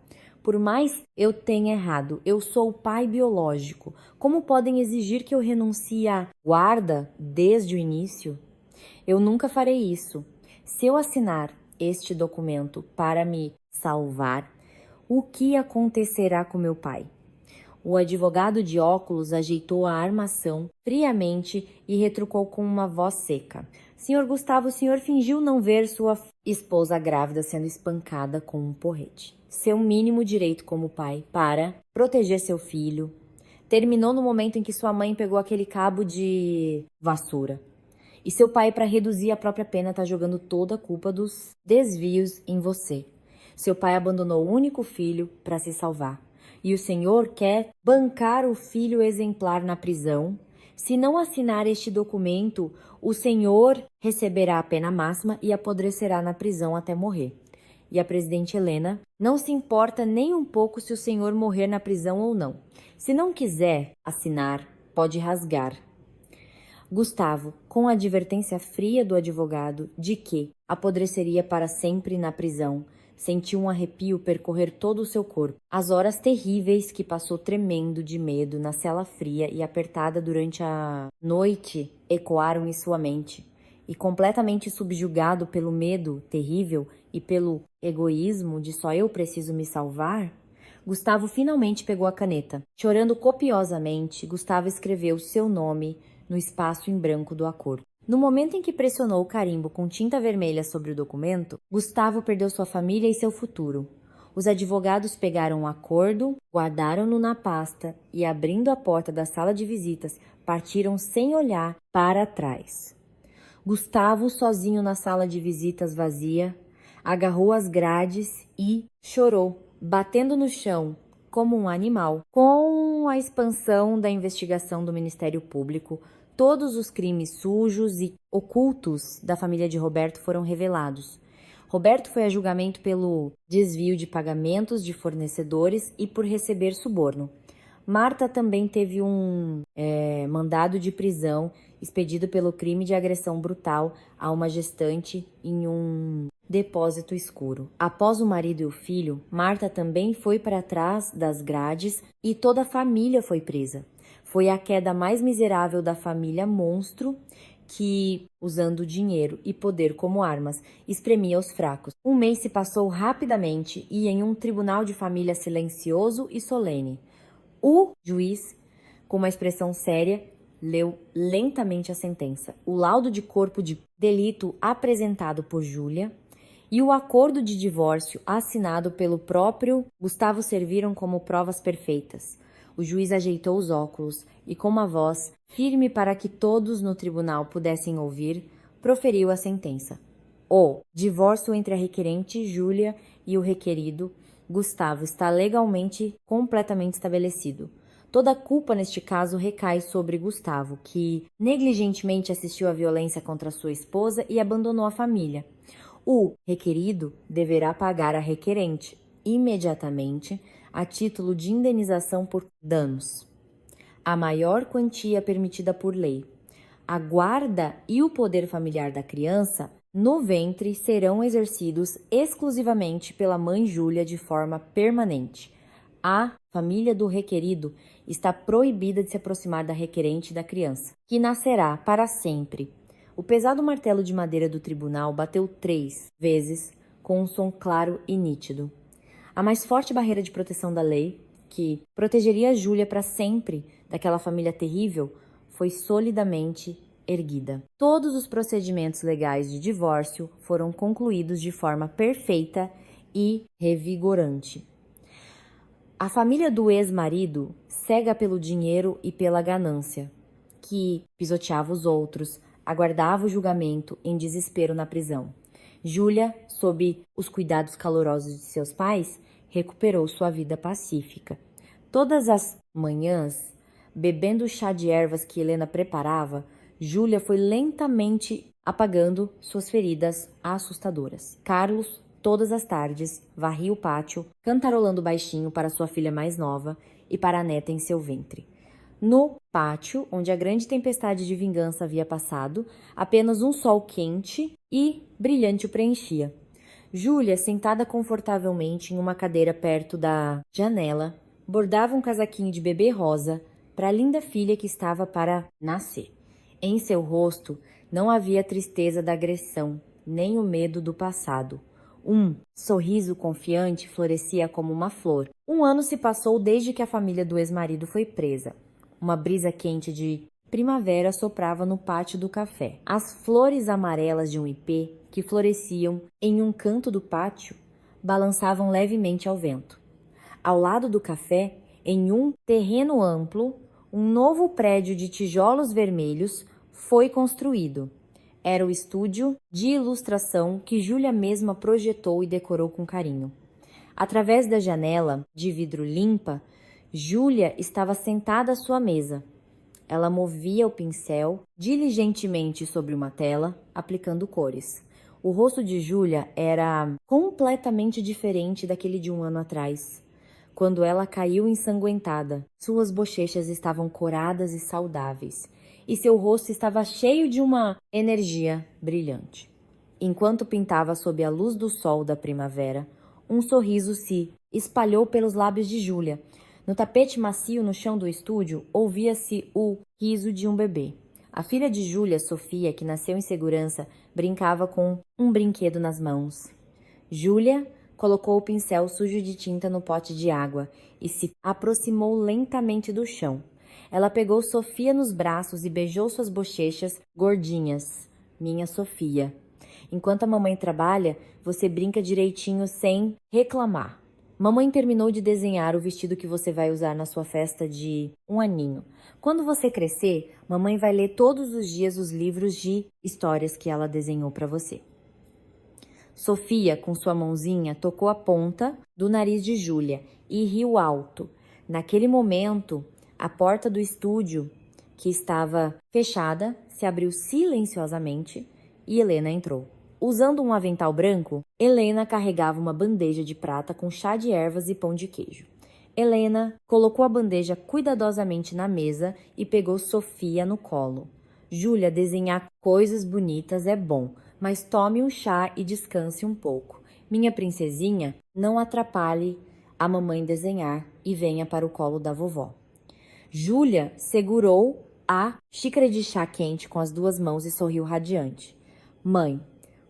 Por mais eu tenha errado, eu sou o pai biológico. Como podem exigir que eu renuncie à guarda desde o início? Eu nunca farei isso. Se eu assinar este documento para me salvar, o que acontecerá com meu pai? O advogado de óculos ajeitou a armação friamente e retrucou com uma voz seca. Senhor Gustavo, o senhor fingiu não ver sua esposa grávida sendo espancada com um porrete. Seu mínimo direito como pai para proteger seu filho terminou no momento em que sua mãe pegou aquele cabo de vassoura. E seu pai, para reduzir a própria pena, está jogando toda a culpa dos desvios em você. Seu pai abandonou o único filho para se salvar. E o senhor quer bancar o filho exemplar na prisão. Se não assinar este documento, o senhor receberá a pena máxima e apodrecerá na prisão até morrer. E a presidente Helena não se importa nem um pouco se o senhor morrer na prisão ou não. Se não quiser assinar, pode rasgar. Gustavo, com a advertência fria do advogado de que apodreceria para sempre na prisão, sentiu um arrepio percorrer todo o seu corpo. As horas terríveis que passou tremendo de medo na cela fria e apertada durante a noite ecoaram em sua mente. E completamente subjugado pelo medo terrível e pelo egoísmo de só eu preciso me salvar, Gustavo finalmente pegou a caneta. Chorando copiosamente, Gustavo escreveu seu nome no espaço em branco do acordo. No momento em que pressionou o carimbo com tinta vermelha sobre o documento, Gustavo perdeu sua família e seu futuro. Os advogados pegaram o acordo, guardaram-no na pasta e, abrindo a porta da sala de visitas, partiram sem olhar para trás. Gustavo, sozinho na sala de visitas vazia, agarrou as grades e chorou, batendo no chão como um animal. Com a expansão da investigação do Ministério Público, todos os crimes sujos e ocultos da família de Roberto foram revelados. Roberto foi a julgamento pelo desvio de pagamentos de fornecedores e por receber suborno. Marta também teve um mandado de prisão expedido pelo crime de agressão brutal a uma gestante em um depósito escuro. Após o marido e o filho, Marta também foi para trás das grades e toda a família foi presa. Foi a queda mais miserável da família monstro que, usando dinheiro e poder como armas, espremia os fracos. Um mês se passou rapidamente e em um tribunal de família silencioso e solene. O juiz, com uma expressão séria, leu lentamente a sentença. O laudo de corpo de delito apresentado por Júlia e o acordo de divórcio assinado pelo próprio Gustavo serviram como provas perfeitas. O juiz ajeitou os óculos e, com uma voz firme para que todos no tribunal pudessem ouvir, proferiu a sentença. O divórcio entre a requerente Júlia e o requerido Gustavo está legalmente completamente estabelecido. Toda a culpa neste caso recai sobre Gustavo, que negligentemente assistiu à violência contra sua esposa e abandonou a família. O requerido deverá pagar a requerente imediatamente a título de indenização por danos, a maior quantia permitida por lei. A guarda e o poder familiar da criança no ventre serão exercidos exclusivamente pela mãe Júlia de forma permanente. A família do requerido está proibida de se aproximar da requerente e da criança, que nascerá para sempre. O pesado martelo de madeira do tribunal bateu 3 vezes com um som claro e nítido. A mais forte barreira de proteção da lei, que protegeria Júlia para sempre daquela família terrível, foi solidamente erguida. Todos os procedimentos legais de divórcio foram concluídos de forma perfeita e revigorante. A família do ex-marido, cega pelo dinheiro e pela ganância, que pisoteava os outros, aguardava o julgamento em desespero na prisão. Júlia, sob os cuidados calorosos de seus pais, recuperou sua vida pacífica. Todas as manhãs, bebendo o chá de ervas que Helena preparava, Júlia foi lentamente apagando suas feridas assustadoras. Carlos, todas as tardes, varria o pátio, cantarolando baixinho para sua filha mais nova e para a neta em seu ventre. No pátio, onde a grande tempestade de vingança havia passado, apenas um sol quente e brilhante o preenchia. Júlia, sentada confortavelmente em uma cadeira perto da janela, bordava um casaquinho de bebê rosa para a linda filha que estava para nascer. Em seu rosto não havia a tristeza da agressão, nem o medo do passado. Um sorriso confiante florescia como uma flor. Um ano se passou desde que a família do ex-marido foi presa. Uma brisa quente de primavera soprava no pátio do café. As flores amarelas de um ipê, que floresciam em um canto do pátio, balançavam levemente ao vento. Ao lado do café, em um terreno amplo, um novo prédio de tijolos vermelhos foi construído. Era o estúdio de ilustração que Júlia mesma projetou e decorou com carinho. Através da janela, de vidro limpa, Júlia estava sentada à sua mesa. Ela movia o pincel diligentemente sobre uma tela, aplicando cores. O rosto de Júlia era completamente diferente daquele de um ano atrás, quando ela caiu ensanguentada. Suas bochechas estavam coradas e saudáveis, e seu rosto estava cheio de uma energia brilhante. Enquanto pintava sob a luz do sol da primavera, um sorriso se espalhou pelos lábios de Júlia. No tapete macio no chão do estúdio, ouvia-se o riso de um bebê. A filha de Júlia, Sofia, que nasceu em segurança, brincava com um brinquedo nas mãos. Júlia colocou o pincel sujo de tinta no pote de água e se aproximou lentamente do chão. Ela pegou Sofia nos braços e beijou suas bochechas gordinhas. Minha Sofia. Enquanto a mamãe trabalha, você brinca direitinho sem reclamar. Mamãe terminou de desenhar o vestido que você vai usar na sua festa de um aninho. Quando você crescer, mamãe vai ler todos os dias os livros de histórias que ela desenhou para você. Sofia, com sua mãozinha, tocou a ponta do nariz de Júlia e riu alto. Naquele momento, a porta do estúdio, que estava fechada, se abriu silenciosamente e Helena entrou. Usando um avental branco, Helena carregava uma bandeja de prata com chá de ervas e pão de queijo. Helena colocou a bandeja cuidadosamente na mesa e pegou Sofia no colo. Júlia, desenhar coisas bonitas é bom, mas tome um chá e descanse um pouco. Minha princesinha, não atrapalhe a mamãe desenhar e venha para o colo da vovó. Júlia segurou a xícara de chá quente com as duas mãos e sorriu radiante. Mãe,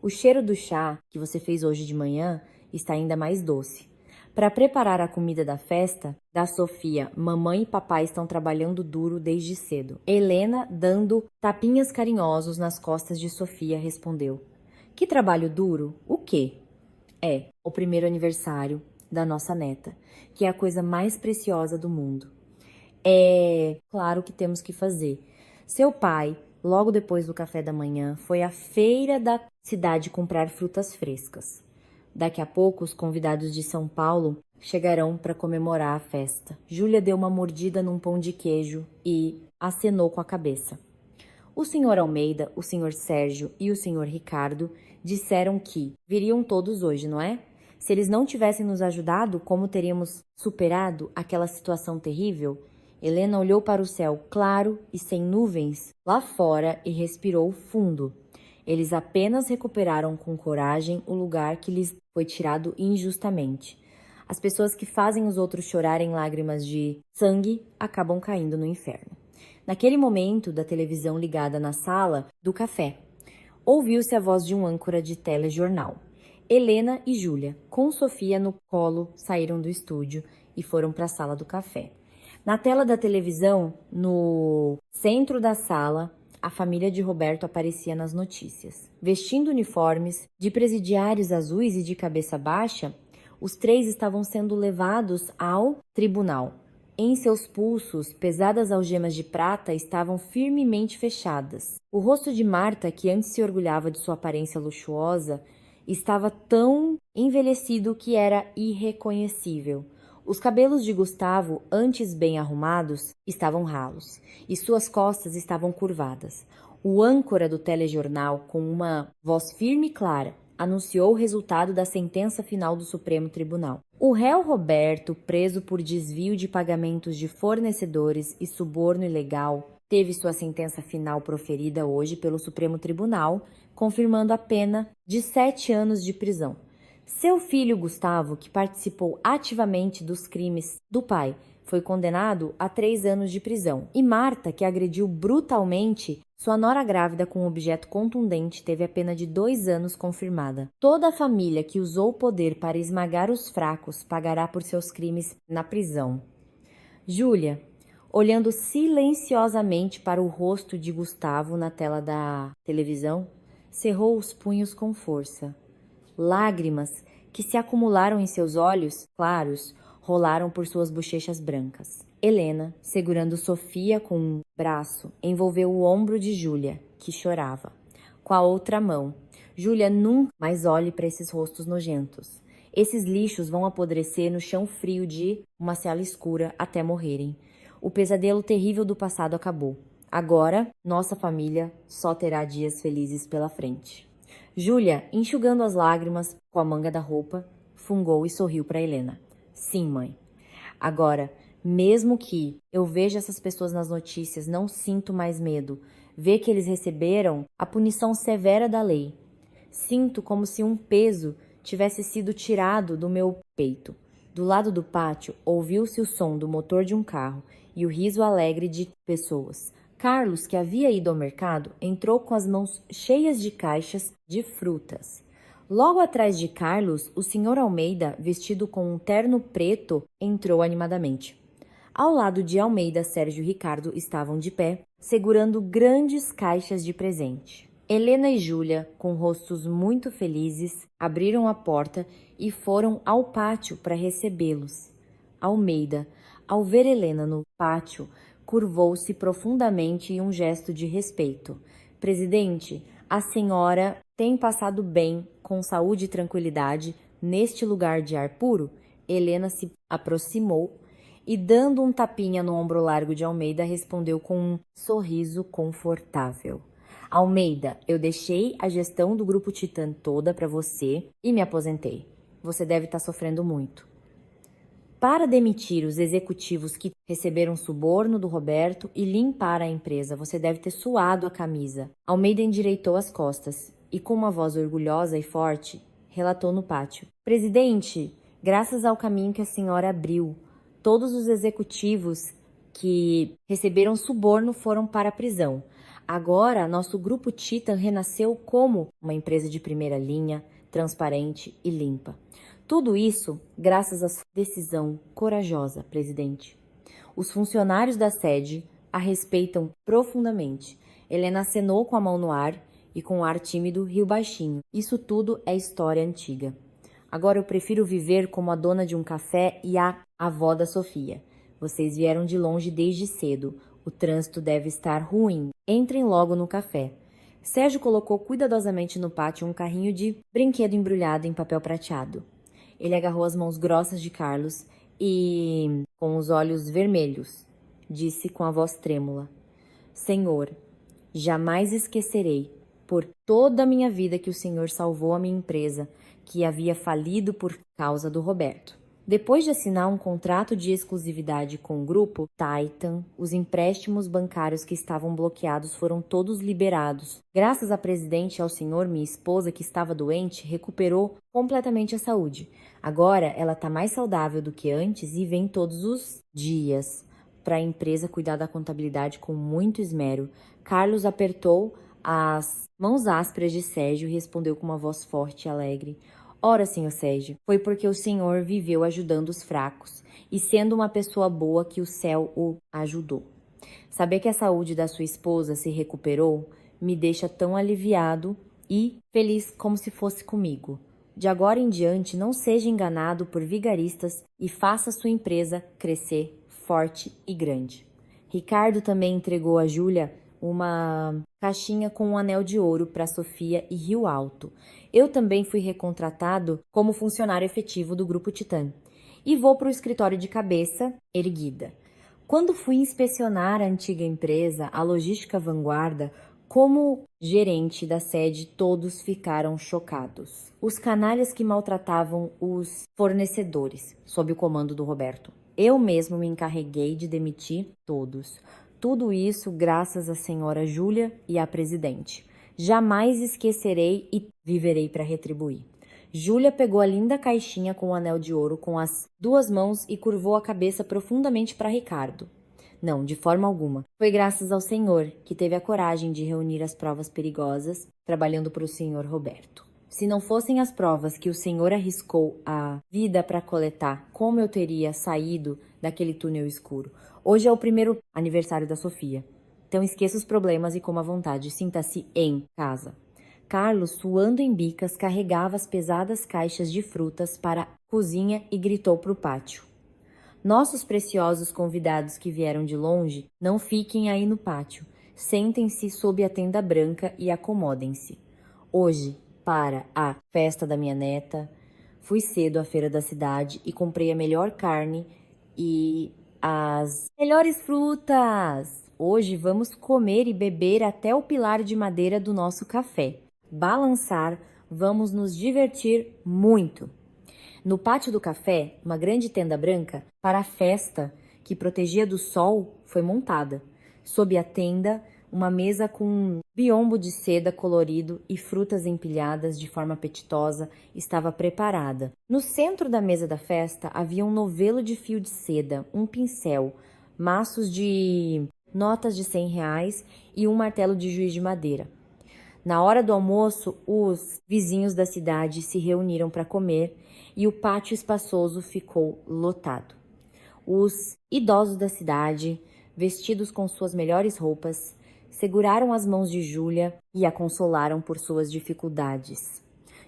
o cheiro do chá que você fez hoje de manhã está ainda mais doce. Para preparar a comida da festa da Sofia, mamãe e papai estão trabalhando duro desde cedo. Helena, dando tapinhas carinhosos nas costas de Sofia, respondeu. Que trabalho duro? O quê? É o primeiro aniversário da nossa neta, que é a coisa mais preciosa do mundo. É claro que temos que fazer. Seu pai, logo depois do café da manhã, foi à feira da cidade comprar frutas frescas. Daqui a pouco, os convidados de São Paulo chegarão para comemorar a festa. Júlia deu uma mordida num pão de queijo e acenou com a cabeça. O senhor Almeida, o senhor Sérgio e o senhor Ricardo disseram que viriam todos hoje, não é? Se eles não tivessem nos ajudado, como teríamos superado aquela situação terrível? Helena olhou para o céu claro e sem nuvens lá fora e respirou fundo. Eles apenas recuperaram com coragem o lugar que lhes foi tirado injustamente. As pessoas que fazem os outros chorarem lágrimas de sangue acabam caindo no inferno. Naquele momento, da televisão ligada na sala do café, ouviu-se a voz de um âncora de telejornal. Helena e Júlia, com Sofia no colo, saíram do estúdio e foram para a sala do café. Na tela da televisão, no centro da sala, a família de Roberto aparecia nas notícias. Vestindo uniformes de presidiários azuis e de cabeça baixa, os três estavam sendo levados ao tribunal. Em seus pulsos, pesadas algemas de prata estavam firmemente fechadas. O rosto de Marta, que antes se orgulhava de sua aparência luxuosa, estava tão envelhecido que era irreconhecível. Os cabelos de Gustavo, antes bem arrumados, estavam ralos e suas costas estavam curvadas. O âncora do telejornal, com uma voz firme e clara, anunciou o resultado da sentença final do Supremo Tribunal. O réu Roberto, preso por desvio de pagamentos de fornecedores e suborno ilegal, teve sua sentença final proferida hoje pelo Supremo Tribunal, confirmando a pena de 7 anos de prisão. Seu filho Gustavo, que participou ativamente dos crimes do pai, foi condenado a 3 anos de prisão. E Marta, que agrediu brutalmente sua nora grávida com um objeto contundente, teve a pena de 2 anos confirmada. Toda a família que usou o poder para esmagar os fracos pagará por seus crimes na prisão. Júlia, olhando silenciosamente para o rosto de Gustavo na tela da televisão, cerrou os punhos com força. Lágrimas que se acumularam em seus olhos claros rolaram por suas bochechas brancas. Helena, segurando Sofia com um braço, envolveu o ombro de Júlia, que chorava. Com a outra mão, Júlia, nunca mais olhe para esses rostos nojentos. Esses lixos vão apodrecer no chão frio de uma cela escura até morrerem. O pesadelo terrível do passado acabou. Agora, nossa família só terá dias felizes pela frente. Júlia, enxugando as lágrimas com a manga da roupa, fungou e sorriu para Helena. Sim, mãe. Agora, mesmo que eu veja essas pessoas nas notícias, não sinto mais medo. Ver que eles receberam a punição severa da lei. Sinto como se um peso tivesse sido tirado do meu peito. Do lado do pátio, ouviu-se o som do motor de um carro e o riso alegre de pessoas. Carlos, que havia ido ao mercado, entrou com as mãos cheias de caixas de frutas. Logo atrás de Carlos, o senhor Almeida, vestido com um terno preto, entrou animadamente. Ao lado de Almeida, Sérgio e Ricardo estavam de pé, segurando grandes caixas de presente. Helena e Júlia, com rostos muito felizes, abriram a porta e foram ao pátio para recebê-los. Almeida, ao ver Helena no pátio, curvou-se profundamente em um gesto de respeito. Presidente, a senhora tem passado bem, com saúde e tranquilidade, neste lugar de ar puro? Helena se aproximou e, dando um tapinha no ombro largo de Almeida, respondeu com um sorriso confortável. Almeida, eu deixei a gestão do Grupo Titã toda para você e me aposentei. Você deve estar sofrendo muito. Para demitir os executivos que receberam suborno do Roberto e limpar a empresa, você deve ter suado a camisa. Almeida endireitou as costas e, com uma voz orgulhosa e forte, relatou no pátio. Presidente, graças ao caminho que a senhora abriu, todos os executivos que receberam suborno foram para a prisão. Agora, nosso Grupo Titan renasceu como uma empresa de primeira linha, transparente e limpa. Tudo isso graças à sua decisão corajosa, presidente. Os funcionários da sede a respeitam profundamente. Helena acenou com a mão no ar e, com um ar tímido, riu baixinho. Isso tudo é história antiga. Agora eu prefiro viver como a dona de um café e a avó da Sofia. Vocês vieram de longe desde cedo. O trânsito deve estar ruim. Entrem logo no café. Sérgio colocou cuidadosamente no pátio um carrinho de brinquedo embrulhado em papel prateado. Ele agarrou as mãos grossas de Carlos e, com os olhos vermelhos, disse com a voz trêmula: Senhor, jamais esquecerei, por toda a minha vida, que o Senhor salvou a minha empresa, que havia falido por causa do Roberto. Depois de assinar um contrato de exclusividade com o grupo Titan, os empréstimos bancários que estavam bloqueados foram todos liberados. Graças à presidente e ao senhor, minha esposa, que estava doente, recuperou completamente a saúde. Agora ela está mais saudável do que antes e vem todos os dias para a empresa cuidar da contabilidade com muito esmero. Carlos apertou as mãos ásperas de Sérgio e respondeu com uma voz forte e alegre: Ora, senhor Sérgio, foi porque o senhor viveu ajudando os fracos e sendo uma pessoa boa que o céu o ajudou. Saber que a saúde da sua esposa se recuperou me deixa tão aliviado e feliz como se fosse comigo. De agora em diante, não seja enganado por vigaristas e faça sua empresa crescer forte e grande. Ricardo também entregou a Júlia uma caixinha com um anel de ouro para Sofia e riu alto. Eu também fui recontratado como funcionário efetivo do Grupo Titã e vou para o escritório de cabeça erguida. Quando fui inspecionar a antiga empresa, a Logística Vanguarda, como gerente da sede, todos ficaram chocados. Os canalhas que maltratavam os fornecedores, sob o comando do Roberto. Eu mesmo me encarreguei de demitir todos. Tudo isso graças à senhora Júlia e à presidente. Jamais esquecerei e viverei para retribuir. Júlia pegou a linda caixinha com o anel de ouro com as duas mãos e curvou a cabeça profundamente para Ricardo. Não, de forma alguma. Foi graças ao Senhor que teve a coragem de reunir as provas perigosas, trabalhando para o Senhor Roberto. Se não fossem as provas que o Senhor arriscou a vida para coletar, como eu teria saído daquele túnel escuro? Hoje é o primeiro aniversário da Sofia. Então esqueça os problemas e coma à vontade. Sinta-se em casa. Carlos, suando em bicas, carregava as pesadas caixas de frutas para a cozinha e gritou para o pátio. Nossos preciosos convidados que vieram de longe, não fiquem aí no pátio. Sentem-se sob a tenda branca e acomodem-se. Hoje, para a festa da minha neta, fui cedo à feira da cidade e comprei a melhor carne e as melhores frutas. Hoje vamos comer e beber até o pilar de madeira do nosso café. Balançar, vamos nos divertir muito. No pátio do café, uma grande tenda branca para a festa que protegia do sol foi montada. Sob a tenda, uma mesa com um biombo de seda colorido e frutas empilhadas de forma apetitosa estava preparada. No centro da mesa da festa havia um novelo de fio de seda, um pincel, maços de notas de R$ 100 e um martelo de juiz de madeira. Na hora do almoço, os vizinhos da cidade se reuniram para comer e o pátio espaçoso ficou lotado. Os idosos da cidade, vestidos com suas melhores roupas, seguraram as mãos de Júlia e a consolaram por suas dificuldades.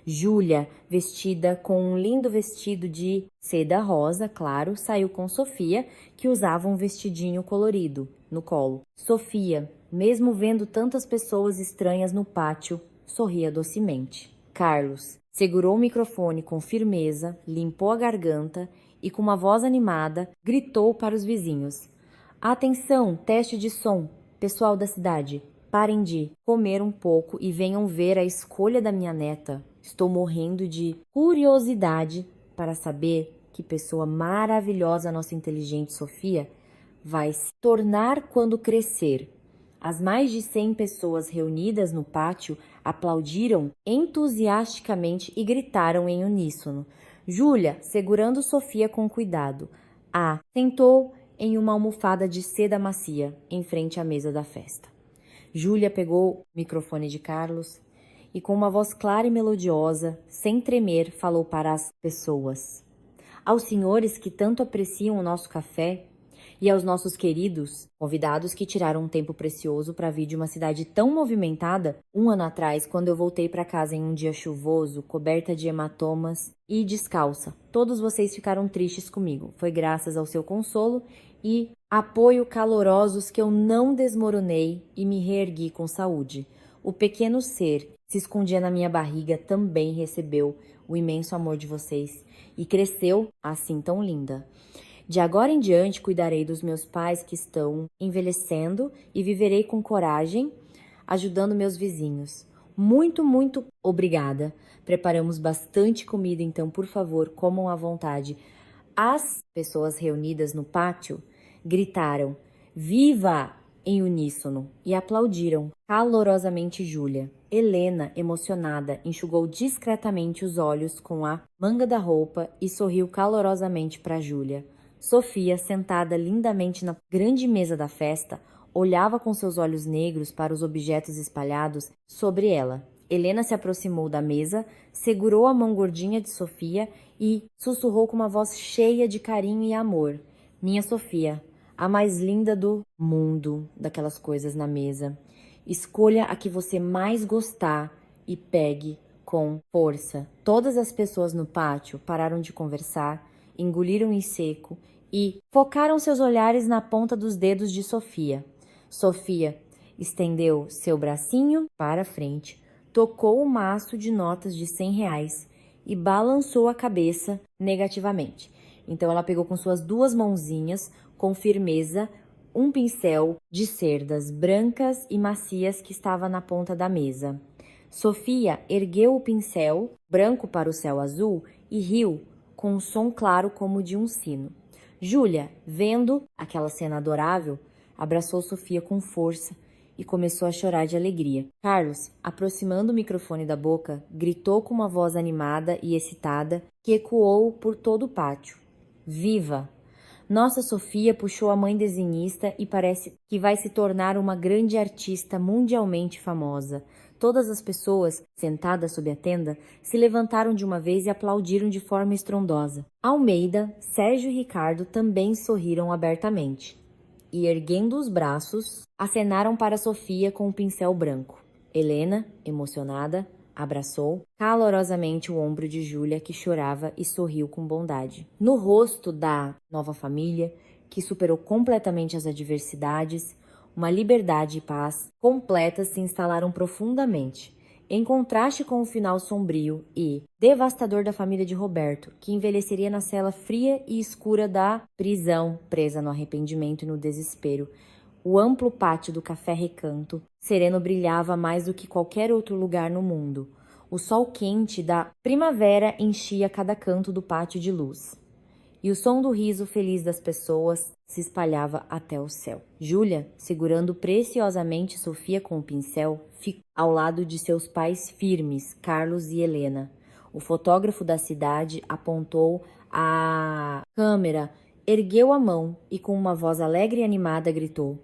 Júlia, vestida com um lindo vestido de seda rosa, claro, saiu com Sofia, que usava um vestidinho colorido no colo. Sofia, mesmo vendo tantas pessoas estranhas no pátio, sorria docemente. Carlos segurou o microfone com firmeza, limpou a garganta e, com uma voz animada, gritou para os vizinhos: Atenção, teste de som, pessoal da cidade, parem de comer um pouco e venham ver a escolha da minha neta. Estou morrendo de curiosidade para saber que pessoa maravilhosa a nossa inteligente Sofia vai se tornar quando crescer. As mais de 100 pessoas reunidas no pátio aplaudiram entusiasticamente e gritaram em uníssono. Júlia, segurando Sofia com cuidado, sentou em uma almofada de seda macia, em frente à mesa da festa. Júlia pegou o microfone de Carlos e, com uma voz clara e melodiosa, sem tremer, falou para as pessoas. Aos senhores que tanto apreciam o nosso café e aos nossos queridos convidados que tiraram um tempo precioso para vir de uma cidade tão movimentada, um ano atrás, quando eu voltei para casa em um dia chuvoso, coberta de hematomas e descalça. Todos vocês ficaram tristes comigo. Foi graças ao seu consolo e apoio calorosos que eu não desmoronei e me reergui com saúde. O pequeno ser que se escondia na minha barriga também recebeu o imenso amor de vocês e cresceu assim tão linda. De agora em diante, cuidarei dos meus pais que estão envelhecendo e viverei com coragem, ajudando meus vizinhos. Muito, muito obrigada. Preparamos bastante comida, então, por favor, comam à vontade. As pessoas reunidas no pátio gritaram "Viva!" em uníssono e aplaudiram calorosamente Júlia. Helena, emocionada, enxugou discretamente os olhos com a manga da roupa e sorriu calorosamente para Júlia. Sofia, sentada lindamente na grande mesa da festa, olhava com seus olhos negros para os objetos espalhados sobre ela. Helena se aproximou da mesa, segurou a mão gordinha de Sofia e sussurrou com uma voz cheia de carinho e amor: Minha Sofia, a mais linda do mundo, daquelas coisas na mesa. Escolha a que você mais gostar e pegue com força. Todas as pessoas no pátio pararam de conversar, engoliram em seco e focaram seus olhares na ponta dos dedos de Sofia. Sofia estendeu seu bracinho para frente, tocou o maço de notas de R$ 100 e balançou a cabeça negativamente. Então ela pegou com suas duas mãozinhas, com firmeza, um pincel de cerdas brancas e macias que estava na ponta da mesa. Sofia ergueu o pincel branco para o céu azul e riu com um som claro como de um sino. Júlia, vendo aquela cena adorável, abraçou Sofia com força e começou a chorar de alegria. Carlos, aproximando o microfone da boca, gritou com uma voz animada e excitada que ecoou por todo o pátio. Viva! Nossa Sofia puxou a mãe desenhista e parece que vai se tornar uma grande artista mundialmente famosa. Todas as pessoas, sentadas sob a tenda, se levantaram de uma vez e aplaudiram de forma estrondosa. Almeida, Sérgio e Ricardo também sorriram abertamente. E, erguendo os braços, acenaram para Sofia com um pincel branco. Helena, emocionada, abraçou calorosamente o ombro de Júlia, que chorava e sorriu com bondade. No rosto da nova família, que superou completamente as adversidades, uma liberdade e paz completas se instalaram profundamente, em contraste com o final sombrio e devastador da família de Roberto, que envelheceria na cela fria e escura da prisão, presa no arrependimento e no desespero. O amplo pátio do Café Recanto sereno brilhava mais do que qualquer outro lugar no mundo. O sol quente da primavera enchia cada canto do pátio de luz. E o som do riso feliz das pessoas se espalhava até o céu. Júlia, segurando preciosamente Sofia com o pincel, ficou ao lado de seus pais firmes, Carlos e Helena. O fotógrafo da cidade apontou a câmera, ergueu a mão e com uma voz alegre e animada gritou: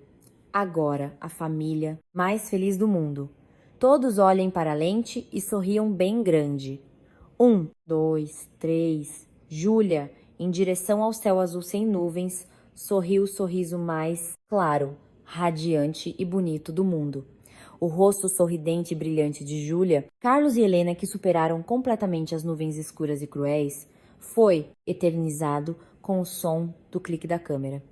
agora, a família mais feliz do mundo. Todos olhem para a lente e sorriam bem grande. 1, 2, 3. Júlia, em direção ao céu azul sem nuvens, sorriu o sorriso mais claro, radiante e bonito do mundo. O rosto sorridente e brilhante de Júlia, Carlos e Helena, que superaram completamente as nuvens escuras e cruéis, foi eternizado com o som do clique da câmera.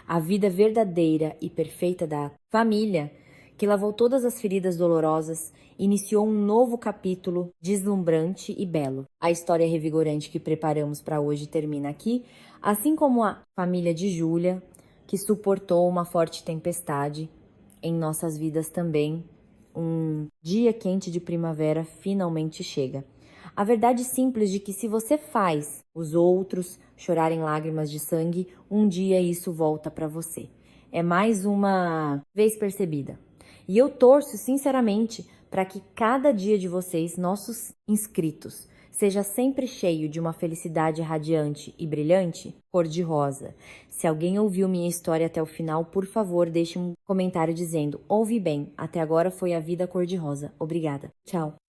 A vida verdadeira e perfeita da família, que lavou todas as feridas dolorosas, iniciou um novo capítulo deslumbrante e belo. A história revigorante que preparamos para hoje termina aqui, assim como a família de Júlia, que suportou uma forte tempestade. Em nossas vidas também, um dia quente de primavera finalmente chega. A verdade simples de que se você faz os outros chorarem lágrimas de sangue, um dia isso volta para você. É mais uma vez percebida. E eu torço sinceramente para que cada dia de vocês, nossos inscritos, seja sempre cheio de uma felicidade radiante e brilhante, cor-de-rosa. Se alguém ouviu minha história até o final, por favor, deixe um comentário dizendo: ouvi bem, até agora foi a vida cor-de-rosa. Obrigada. Tchau.